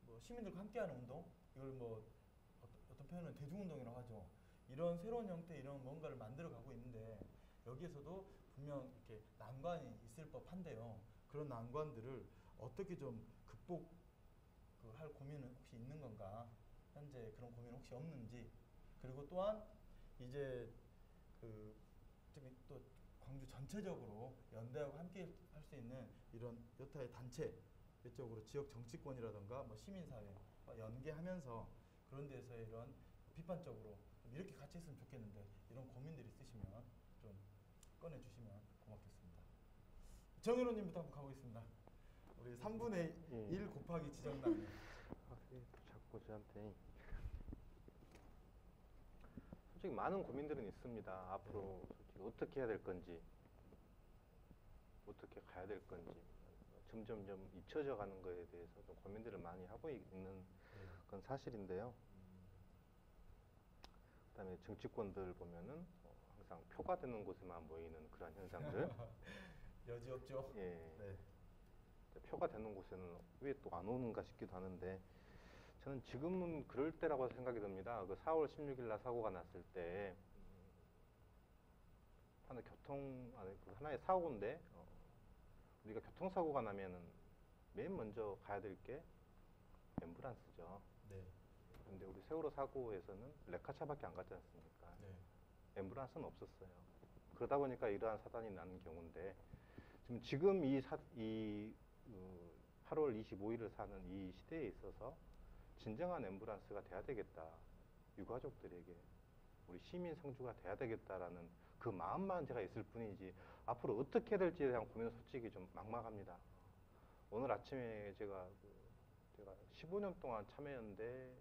뭐 시민들과 함께하는 운동, 이걸 뭐 어떤 표현은 대중운동이라고 하죠. 이런 새로운 형태, 이런 뭔가를 만들어가고 있는데 여기에서도 분명 이렇게 난관이 있을 법한데요. 그런 난관들을 어떻게 좀 극복할 고민은 혹시 있는 건가? 현재 그런 고민은 혹시 없는지. 그리고 또한 이제 또 광주 전체적으로 연대하고 함께 할 수 있는 이런 여타의 단체, 외적으로 지역 정치권이라든가 뭐 시민사회 연계하면서 그런 데서의 이런 비판적으로 이렇게 같이 했으면 좋겠는데 이런 고민들이 있으시면 좀 꺼내주시면 고맙겠습니다. 정현호님부터 한번 가보겠습니다. 우리 3분의 1 곱하기 지정당.
자꾸 저한테 솔직히 많은 고민들은 있습니다. 앞으로 솔직히 어떻게 해야 될 건지, 어떻게 가야 될 건지, 점점점 잊혀져 가는 거에 대해서 좀 고민들을 많이 하고 있는 건 사실인데요. 그다음에 정치권들 보면은 항상 표가 되는 곳에만 모이는 그런 현상들.
여지없죠.
예.
네.
표가 되는 곳에는 왜 또 안 오는가 싶기도 하는데, 저는 지금은 그럴 때라고 생각이 듭니다. 그 4월 16일 날 사고가 났을 때 하나의 사고인데 우리가 교통사고가 나면은 맨 먼저 가야 될 게 앰뷸런스죠.
네.
근데 우리 세월호 사고에서는 레카차밖에 안 갔지 않습니까?
네.
앰뷸런스는 없었어요. 그러다 보니까 이러한 사단이 나는 경우인데, 지금 8월 25일을 사는 이 시대에 있어서 진정한 앰뷸런스가 돼야 되겠다. 유가족들에게 우리 시민 상주가 돼야 되겠다라는 그 마음만 제가 있을 뿐이지, 앞으로 어떻게 해야 될지에 대한 고민은 솔직히 좀 막막합니다. 오늘 아침에 제가 15년 동안 참여연대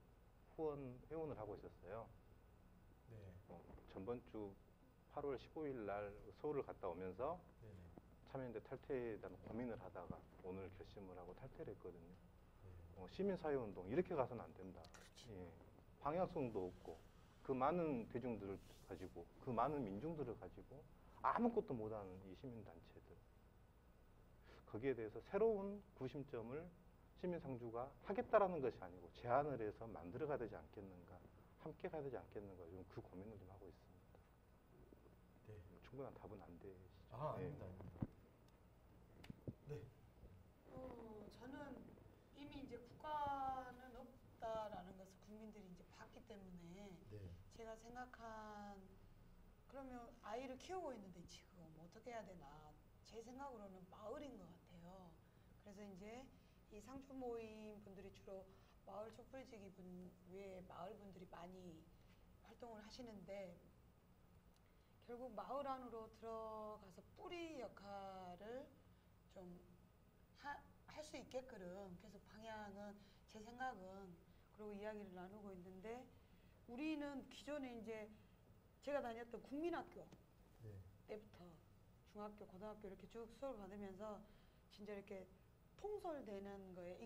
회원을 하고 있었어요.
네.
전번 주 8월 15일 날 서울을 갔다 오면서
네네.
참여연대 탈퇴에 대한 고민을 하다가 오늘 결심을 하고 탈퇴를 했거든요.
네.
시민사회운동 이렇게 가서는 안 된다. 예. 방향성도 없고 그 많은 대중들을 가지고, 그 많은 민중들을 가지고 아무것도 못하는 이 시민단체들, 거기에 대해서 새로운 구심점을 시민상주가 하겠다라는 것이 아니고 제안을 해서 만들어가야 되지 않겠는가, 함께 가야 되지 않겠는가, 좀 그 고민을 좀 하고 있습니다.
네.
충분한 답은 안 되시죠?
아닙니다. 아닙니다. 네.
저는 이미 이제 국가는 없다라는 것을 국민들이 이제 봤기 때문에
네.
제가 생각한, 그러면 아이를 키우고 있는데 지금 어떻게 해야 되나, 제 생각으로는 마을인 것 같아요. 그래서 이제 이 상주 모임 분들이 주로 마을 촛불지기 외에 마을 분들이 많이 활동을 하시는데, 결국 마을 안으로 들어가서 뿌리 역할을 좀 할 수 있게끔 계속 방향은, 제 생각은 그리고 이야기를 나누고 있는데, 우리는 기존에 이제 제가 다녔던 국민학교
네.
때부터 중학교, 고등학교 이렇게 쭉 수업을 받으면서 진짜 이렇게 통솔되는 거에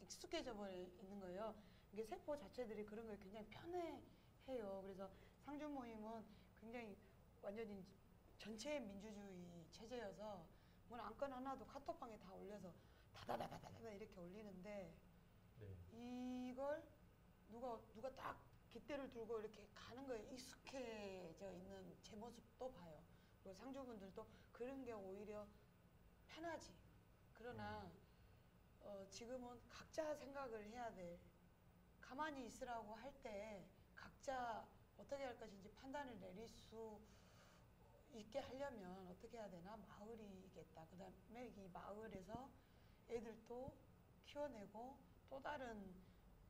익숙해져 버려 있는 거예요. 이게 세포 자체들이 그런 거에 굉장히 편해해요. 그래서 상주 모임은 굉장히 완전히 전체 민주주의 체제여서 뭐 안건 하나도 카톡방에 다 올려서 다다다다다다 이렇게 올리는데
네.
이걸 누가 딱 깃대를 들고 이렇게 가는 거에 익숙해져 있는 제 모습도 봐요. 그리고 상주분들도 그런 게 오히려 편하지. 그러나 지금은 각자 생각을 해야 돼. 가만히 있으라고 할 때 각자 어떻게 할 것인지 판단을 내릴 수 있게 하려면 어떻게 해야 되나? 마을이겠다. 그 다음에 이 마을에서 애들도 키워내고 또 다른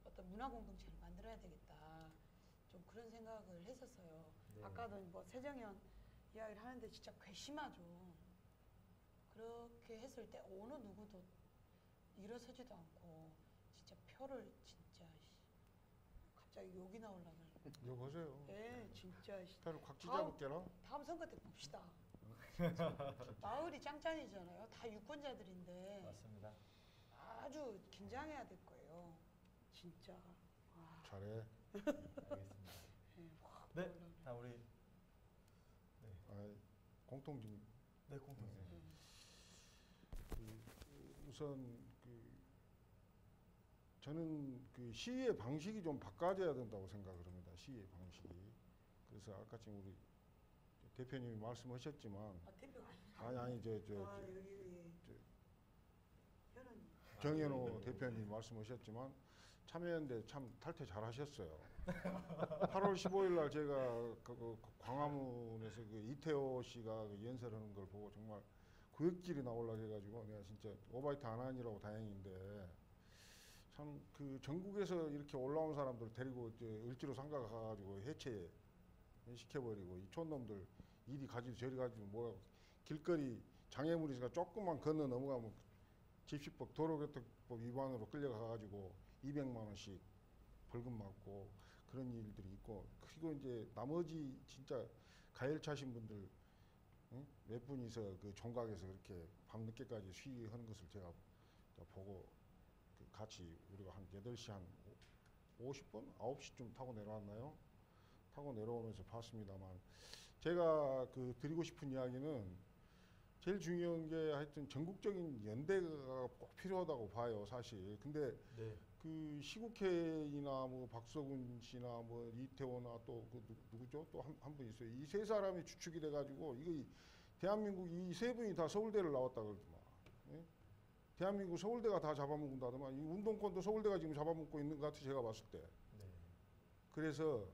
어떤 문화 공동체를 만들어야 되겠다. 좀 그런 생각을 했었어요.
네.
아까도 뭐 세정연 이야기를 하는데 진짜 괘씸하죠. 그렇게 했을 때 어느 누구도 일어서지도 않고 진짜 표를 진짜 갑자기 욕이 나오려고
여보세요.
예, 진짜
표를 꽉 찢어볼게나?
다음 선거 때 봅시다. 마을이 짱짱이잖아요. 다 유권자들인데
맞습니다.
아주 긴장해야 될 거예요. 진짜. 와.
잘해.
알겠습니다.
예, 확
네,
올라오네.
다 우리
공통 좀
네 공통.
우선 저는 시위의 방식이 좀 바꿔져야 된다고 생각을 합니다. 시위의 방식이. 그래서 아까 지금 우리 대표님이 말씀하셨지만
대표가
아니
여기
정현호 대표님 말씀하셨지만 참여연대 참 탈퇴 잘하셨어요. 8월 15일 날 제가 광화문에서 이태호 씨가 연설하는 걸 보고 정말 구역질이 나오려고 해가지고 내가 진짜 오바이트 안 하니라고 다행인데 참 전국에서 이렇게 올라온 사람들 데리고 을지로 상가 가가지고 해체 시켜버리고 이 촌놈들 이리 가지도 저리 가지도 뭐 길거리 장애물이 있으니까 조금만 건너 넘어가면 집시법 도로교통법 위반으로 끌려가가지고 200만 원씩 벌금 맞고 그런 일들이 있고 그리고 이제 나머지 진짜 가열차신 분들 몇 분이서 종각에서 그렇게 밤늦게까지 시위하는 것을 제가 보고 같이 우리가 한 8시 한 50분? 9시쯤 타고 내려왔나요? 타고 내려오면서 봤습니다만 제가 드리고 싶은 이야기는 제일 중요한 게 하여튼 전국적인 연대가 꼭 필요하다고 봐요, 사실. 근데
네.
시국회의나 뭐 박서군 씨나 뭐 이태호나 또 누구죠? 또 한 분 있어요. 이 세 사람이 주축이 돼가지고 이거 대한민국 이 세 분이 다 서울대를 나왔다 그러더만. 예? 대한민국 서울대가 다 잡아먹는다더만. 이 운동권도 서울대가 지금 잡아먹고 있는 것 같아 제가 봤을 때.
네.
그래서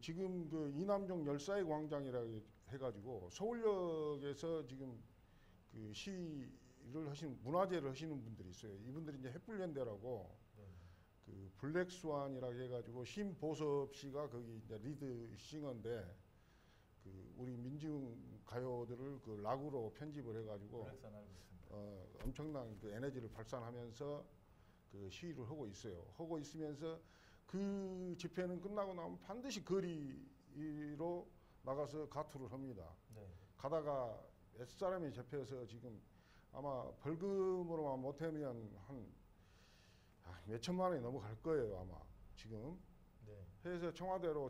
지금 이남정 열사의 광장이라고 해가지고 서울역에서 지금 시위를 하시는 문화제를 하시는 분들이 있어요. 이분들이 이제 햇불연대라고 블랙스완이라고 해가지고 신보섭 씨가 거기 이제 리드 싱어인데 우리 민중 가요들을 락으로 편집을 해가지고 엄청난 에너지를 발산하면서 시위를 하고 있어요. 하고 있으면서 그 집회는 끝나고 나면 반드시 거리로 나가서 가투를 합니다.
네.
가다가 몇 사람이 잡혀서 지금 아마 벌금으로만 못하면 한 몇천만 원이 넘어갈 거예요, 아마 지금.
네.
해서 청와대로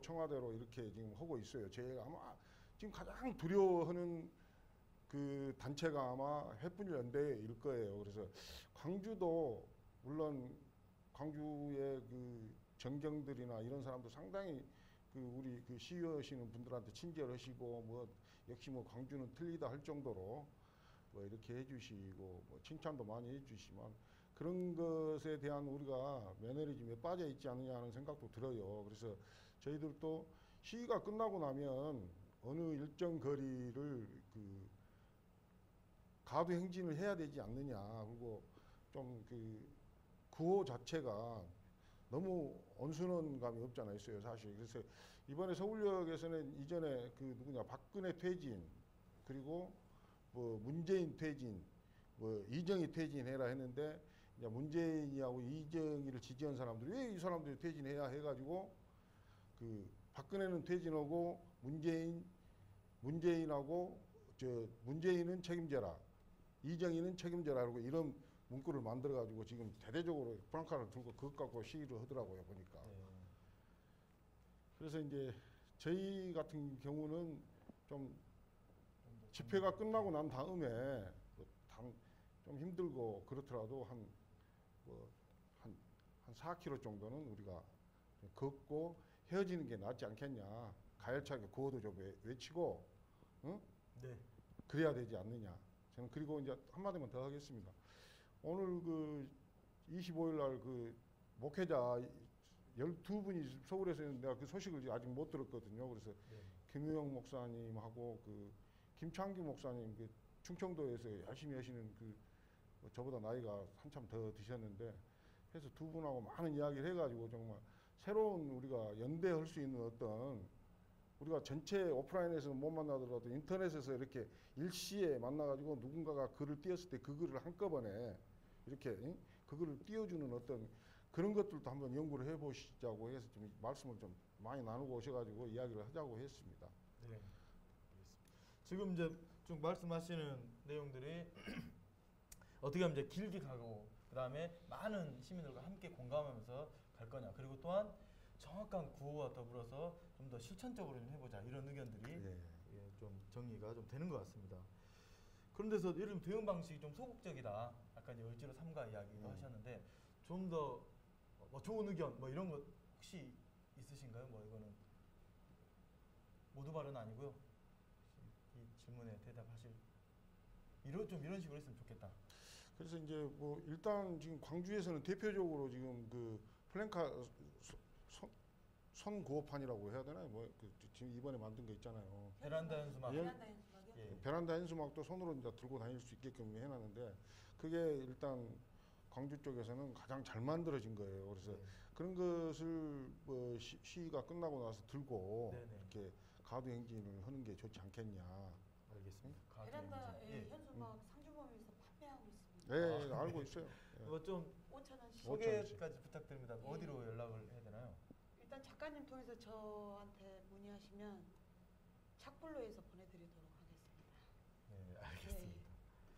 이렇게 지금 하고 있어요. 제가 아마 지금 가장 두려워하는 단체가 아마 햇불연대일 거예요. 그래서 광주도 물론 광주의 정경들이나 이런 사람도 상당히 우리 시위하시는 분들한테 친절하시고 뭐 역시 뭐 광주는 틀리다 할 정도로 뭐 이렇게 해주시고 뭐 칭찬도 많이 해주시지만 그런 것에 대한 우리가 매너리즘에 빠져 있지 않느냐 하는 생각도 들어요. 그래서 저희들도 시위가 끝나고 나면 어느 일정 거리를 가두 행진을 해야 되지 않느냐. 그리고 좀 구호 자체가 너무 온순한 감이 없잖아요, 있어요, 사실. 그래서 이번에 서울역에서는 이전에 박근혜 퇴진, 그리고 뭐 문재인 퇴진, 뭐 이정희 퇴진해라 했는데 이제 문재인이하고 이정희를 지지한 사람들이 왜 이 사람들이 퇴진해야 해가지고 박근혜는 퇴진하고 문재인하고 문재인은 책임져라, 이정희는 책임져라 하고 이런 문구를 만들어가지고 지금 대대적으로 프랑카를 들고 그것 갖고 시위를 하더라고요, 보니까. 그래서 이제 저희 같은 경우는 좀 집회가 끝나고 난 다음에 좀 힘들고 그렇더라도 한 4km 정도는 우리가 좀 걷고 헤어지는 게 낫지 않겠냐. 가열차게 구호도 좀 외치고, 응?
네.
그래야 되지 않느냐. 저는 그리고 이제 한마디만 더 하겠습니다. 오늘 그 25일 날 그 목회자 12분이 서울에서 있는데 내가 그 소식을 아직 못 들었거든요. 그래서
네.
김유영 목사님하고 그 김창규 목사님 그 충청도에서 열심히 하시는 그 저보다 나이가 한참 더 드셨는데 해서 두 분하고 많은 이야기를 해가지고 정말 새로운 우리가 연대할 수 있는 어떤 우리가 전체 오프라인에서는 못 만나더라도 인터넷에서 이렇게 일시에 만나가지고 누군가가 글을 띄웠을 때 그 글을 한꺼번에 이렇게 응? 그 글을 띄워주는 어떤 그런 것들도 한번 연구를 해보시자고 해서 좀 말씀을 좀 많이 나누고 오셔가지고 이야기를 하자고 했습니다.
네. 지금 이제 쭉 말씀하시는 내용들이 어떻게 하면 이제 길게 가고 그다음에 많은 시민들과 함께 공감하면서 갈 거냐. 그리고 또한 정확한 구호와 더불어서 좀 더 실천적으로 좀 해보자. 이런 의견들이 예, 좀 정리가 좀 되는 것 같습니다. 그런데서 예를 들면 대응 방식이 좀 소극적이다. 아까 이제 을지로 삼가 이야기도 하셨는데 좀 더 뭐 좋은 의견 뭐 이런 것 혹시 있으신가요? 뭐 이거는 모두 발언 아니고요. 이 질문에 대답하실 이런 식으로 했으면 좋겠다.
그래서 이제 뭐 일단 지금 광주에서는 대표적으로 지금 그 플랜카 선구호판이라고 해야 되나요? 뭐 그 지금 이번에 만든 거 있잖아요.
베란다 현수막.
베란다 현수막이요?
예.
베란다 현수막도 손으로 이제 들고 다닐 수 있게끔 해놨는데 그게 일단 광주 쪽에서는 가장 잘 만들어진 거예요. 그래서
네.
그런 것을 뭐 시위가 끝나고 나서 들고
네네.
이렇게 가도 행진을 하는 게 좋지 않겠냐.
알겠습니다. 가도
베란다
행진. 예.
현수막 상주범에서 판매하고 있습니다.
네, 알고 있어요. 예.
뭐좀
5,000원씩.
소개까지 부탁드립니다. 어디로 연락을 해야 되나요?
일단 작가님 통해서 저한테 문의하시면 착불로에서 보내드리도록 하겠습니다.
네, 알겠습니다.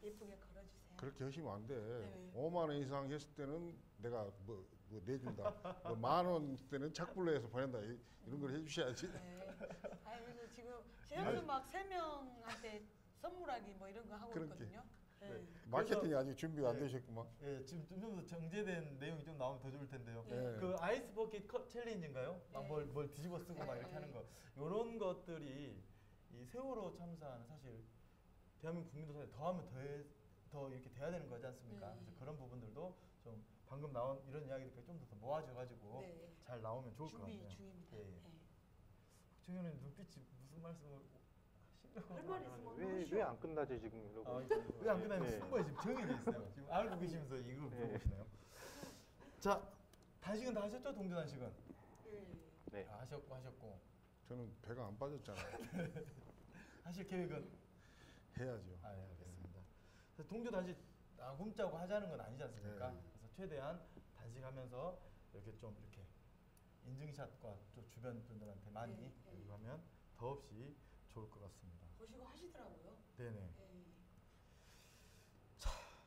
네, 예쁘게 걸어주세요.
그렇게 하시면 안 돼.
네.
5만 원 이상 했을 때는 내가 뭐 내준다. 뭐 만 원 때는 착불로 해서 보낸다. 이런 걸 해주셔야지.
네. 그래서 지금 현수막 3명한테 선물하기 뭐 이런 거 하고
그러니까.
있거든요. 네.
네.
마케팅이 아직 준비가 안
네.
되셨구만.
예, 지금 좀 더 정제된 내용이 좀 나오면 더 좋을 텐데요.
네.
그 아이스 버킷 컵 챌린지인가요? 아,
네.
뭘 뒤집어 쓰고 막 이렇게 하는 거. 이런 것들이 이 세월호 참사는 사실 대한민국 국민들 사이에 더하면 더 이렇게 돼야 되는 거지 않습니까?
네.
그래서 그런 부분들도 좀 방금 나온 이런 이야기들까지 좀 더 모아져가지고
네.
잘 나오면 좋을 것
준비
같네요.
중입니다.
예, 예.
네.
박정현님 눈빛이 무슨 말씀을 하시려고
할 말이 있으면
왜 안 끝나지 지금 이러고.
왜 안 끝나면
네.
승부에 지금 정해져 있어요. 지금 알고 계시면서 이걸 물어보시네요. 자, 단식은 다 하셨죠? 동조단식은?
네.
하셨고
저는 배가 안 빠졌잖아요.
하실 계획은?
해야죠.
아, 예, 알겠습니다. 그래서 동조단식 나굼자고 하자는 건 아니지 않습니까?
네.
그래서 최대한 단식하면서 이렇게 좀 이렇게 인증샷과 또 주변 분들한테 많이
네, 네.
알리고 하면 더없이 좋을 것 같습니다.
보시고 하시더라고요.
네네.
네.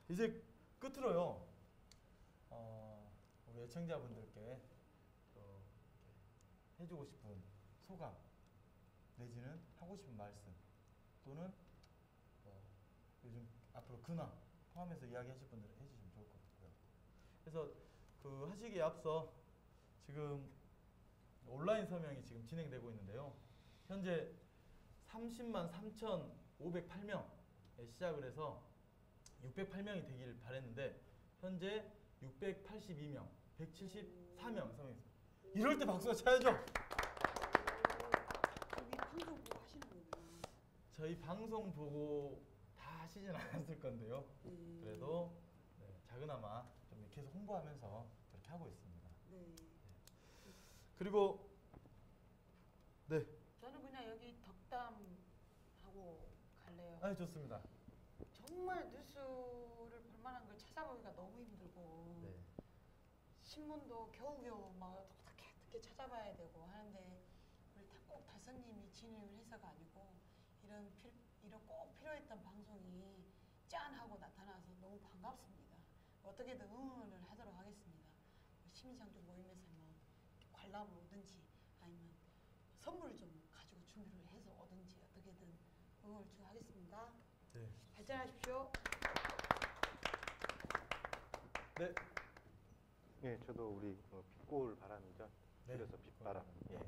이제 끝으로요. 우리 애청자분들께 또 이렇게 해주고 싶은 소감 내지는 하고 싶은 말씀 또는 요즘 앞으로 근황 포함해서 이야기하실 분들 해주시면 좋을 것 같고요. 그래서 그 하시기에 앞서 지금 온라인 서명이 지금 진행되고 있는데요. 현재 30만 3,508명에 시작을 해서 608명이 되길 바랬는데 현재 682명, 174명 서명했습니다. 이럴 때 박수가 쳐야죠.
이 방송 보고 하시는 거구나.
저희 방송 보고 다 하시진 않았을 건데요. 그래도 작은아마 좀 계속 홍보하면서 그렇게 하고 있습니다.
네.
그리고 네,
저는 그냥 여기 덕담하고 갈래요.
아니 좋습니다.
정말 뉴스를 볼 만한 걸 찾아보기가 너무 힘들고
네.
신문도 겨우겨우 막 어떻게 찾아봐야 되고 하는데 우리 꼭 달성님이 진행을 해서가 아니고 이런 꼭 필요했던 방송이 짠 하고 나타나서 너무 반갑습니다. 어떻게든 응원을 하도록 하겠습니다. 시민상주 모임에서 뭐 관람을 오든지 아니면 선물을 좀 가지고 준비를 해서 오든지 어떻게든 응원을 좀 하겠습니다.
네.
발전하십시오.
네.
예, 저도 우리 빛골 바람이죠.
네.
그래서 빛바람.
네.
예.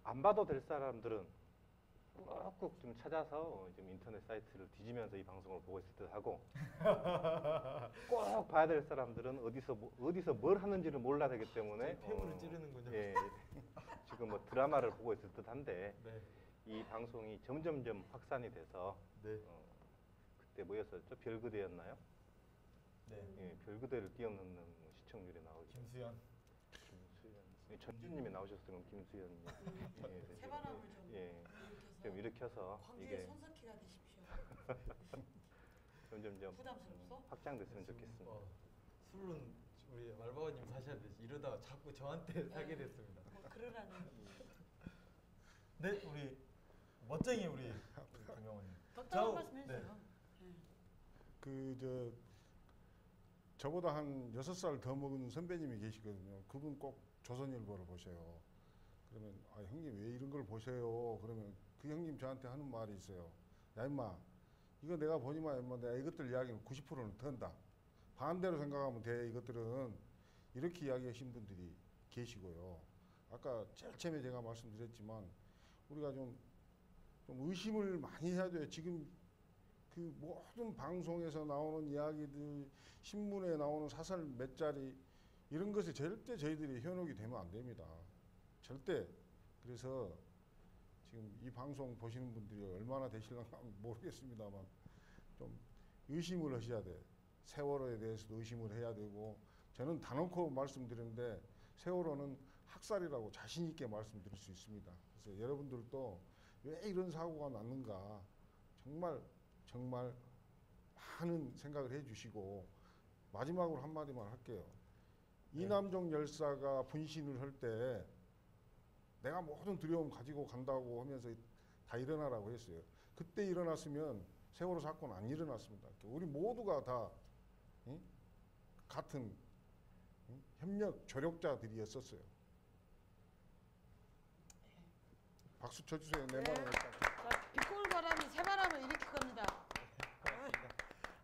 안 봐도 될 사람들은 꾹꾹 좀 찾아서 좀 인터넷 사이트를 뒤지면서 이 방송을 보고 있을 듯 하고 꼭 봐야 될 사람들은 어디서 뭘 하는지를 몰라야 되기 때문에
폐부를 찌르는군요.
예, 지금 뭐 드라마를 보고 있을 듯한데
네.
이 방송이 점점점 확산이 돼서
네.
그때 뭐였었죠? 별그대였나요?
네.
예, 별그대를 뛰어넘는 시청률이 나오죠.
김수현.
전주님이 나오셨으면 김수현님. 예,
새바람을 좀
예, 좀 일으켜서
광주의
이게
손석희가 되십시오.
점점점
부담스럽소?
확장됐으면 좋겠습니다.
술은 우리 말바가님 사셔야 되지. 이러다가 자꾸 저한테 사게 됐습니다.
뭐 그러라니.
네, 우리 멋쟁이 우리 김영호님.
덕담한 말씀 해주세요.
저보다 한 6살 더 먹은 선배님이 계시거든요. 그분 꼭 조선일보를 보세요. 그러면 형님 왜 이런 걸 보세요? 그러면 그 형님 저한테 하는 말이 있어요. 야 임마 이거 내가 보지만 임마 내가 이것들 이야기는 90%는 턴다. 반대로 생각하면 돼. 이것들은 이렇게 이야기하신 분들이 계시고요. 아까 제일 처음에 제가 말씀드렸지만 우리가 좀 의심을 많이 해야 돼요. 지금 그 모든 방송에서 나오는 이야기들, 신문에 나오는 사설 몇 자리 이런 것에 절대 저희들이 현혹이 되면 안 됩니다. 절대. 그래서 지금 이 방송 보시는 분들이 얼마나 되실런가 모르겠습니다만 좀 의심을 하셔야 돼. 세월호에 대해서도 의심을 해야 되고 저는 단언코 말씀드리는데 세월호는 학살이라고 자신 있게 말씀드릴 수 있습니다. 그래서 여러분들도 왜 이런 사고가 났는가 정말 많은 생각을 해주시고 마지막으로 한마디만 할게요.
네.
이남종 열사가 분신을 할 때 내가 모든 두려움 가지고 간다고 하면서 다 일어나라고 했어요. 그때 일어났으면 세월호 사건 안 일어났습니다. 우리 모두가 다 같은 협력 조력자들이었었어요. 박수 쳐주세요. 내
네.
말은
자, 빛골바람이 새바람을 일으킬 겁니다.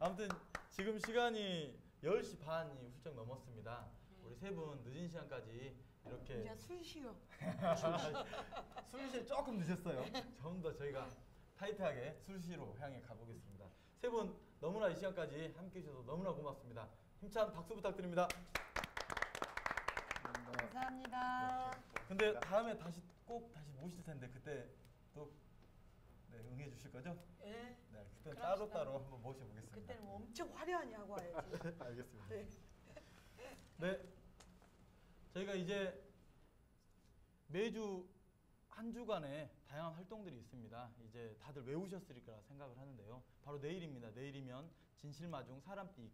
아무튼 지금 시간이 10시 반이 훌쩍 넘었습니다. 우리 세 분 늦은 시간까지 이렇게
이제 술 쉬어.
술실 조금 늦었어요. 좀 더 저희가 타이트하게 술시로 향해 가보겠습니다. 세 분 너무나 이 시간까지 함께 해주셔서 너무나 고맙습니다. 힘찬 박수 부탁드립니다.
감사합니다.
근데 다음에 꼭 다시 모실 텐데 그때 또 응해 주실 거죠?
예.
네, 그때
그럽시다.
따로 한번 모셔보겠습니다.
그때는 뭐 엄청 화려하게 하고 와야지.
알겠습니다.
네.
네, 저희가 이제 매주 한 주간의 다양한 활동들이 있습니다. 이제 다들 외우셨을 거라 생각을 하는데요. 바로 내일입니다. 내일이면 진실마중 사람띠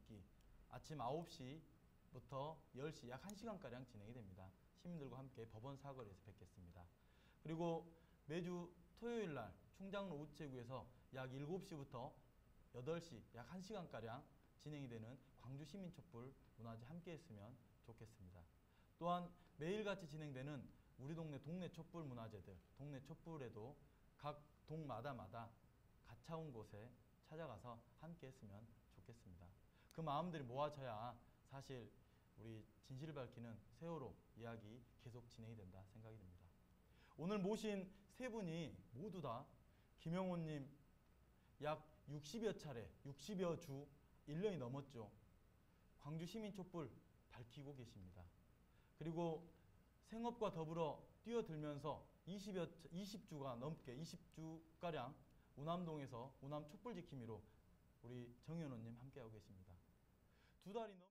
아침 9시부터 10시 약 1시간가량 진행이 됩니다. 시민들과 함께 법원 사거리에서 뵙겠습니다. 그리고 매주 토요일 날 충장로 우체구에서 약 7시부터 8시 약 1시간가량 진행이 되는 광주 시민촛불 문화제 함께 했으면 좋겠습니다. 또한 매일같이 진행되는 우리 동네 촛불 문화제들, 동네 촛불에도 각 동마다 가차운 곳에 찾아가서 함께 했으면 좋겠습니다. 그 마음들이 모아져야 사실 우리 진실을 밝히는 세월호 이야기 계속 진행이 된다 생각이 듭니다. 오늘 모신 세 분이 모두 다 김영호님 약 60여 차례, 60여 주 1년이 넘었죠. 광주 시민 촛불 밝히고 계십니다. 그리고 생업과 더불어 뛰어들면서 20주가 넘게 20주가량 우남동에서 우남 촛불 지킴이로 우리 정현호님 함께하고 계십니다. 2달이 넘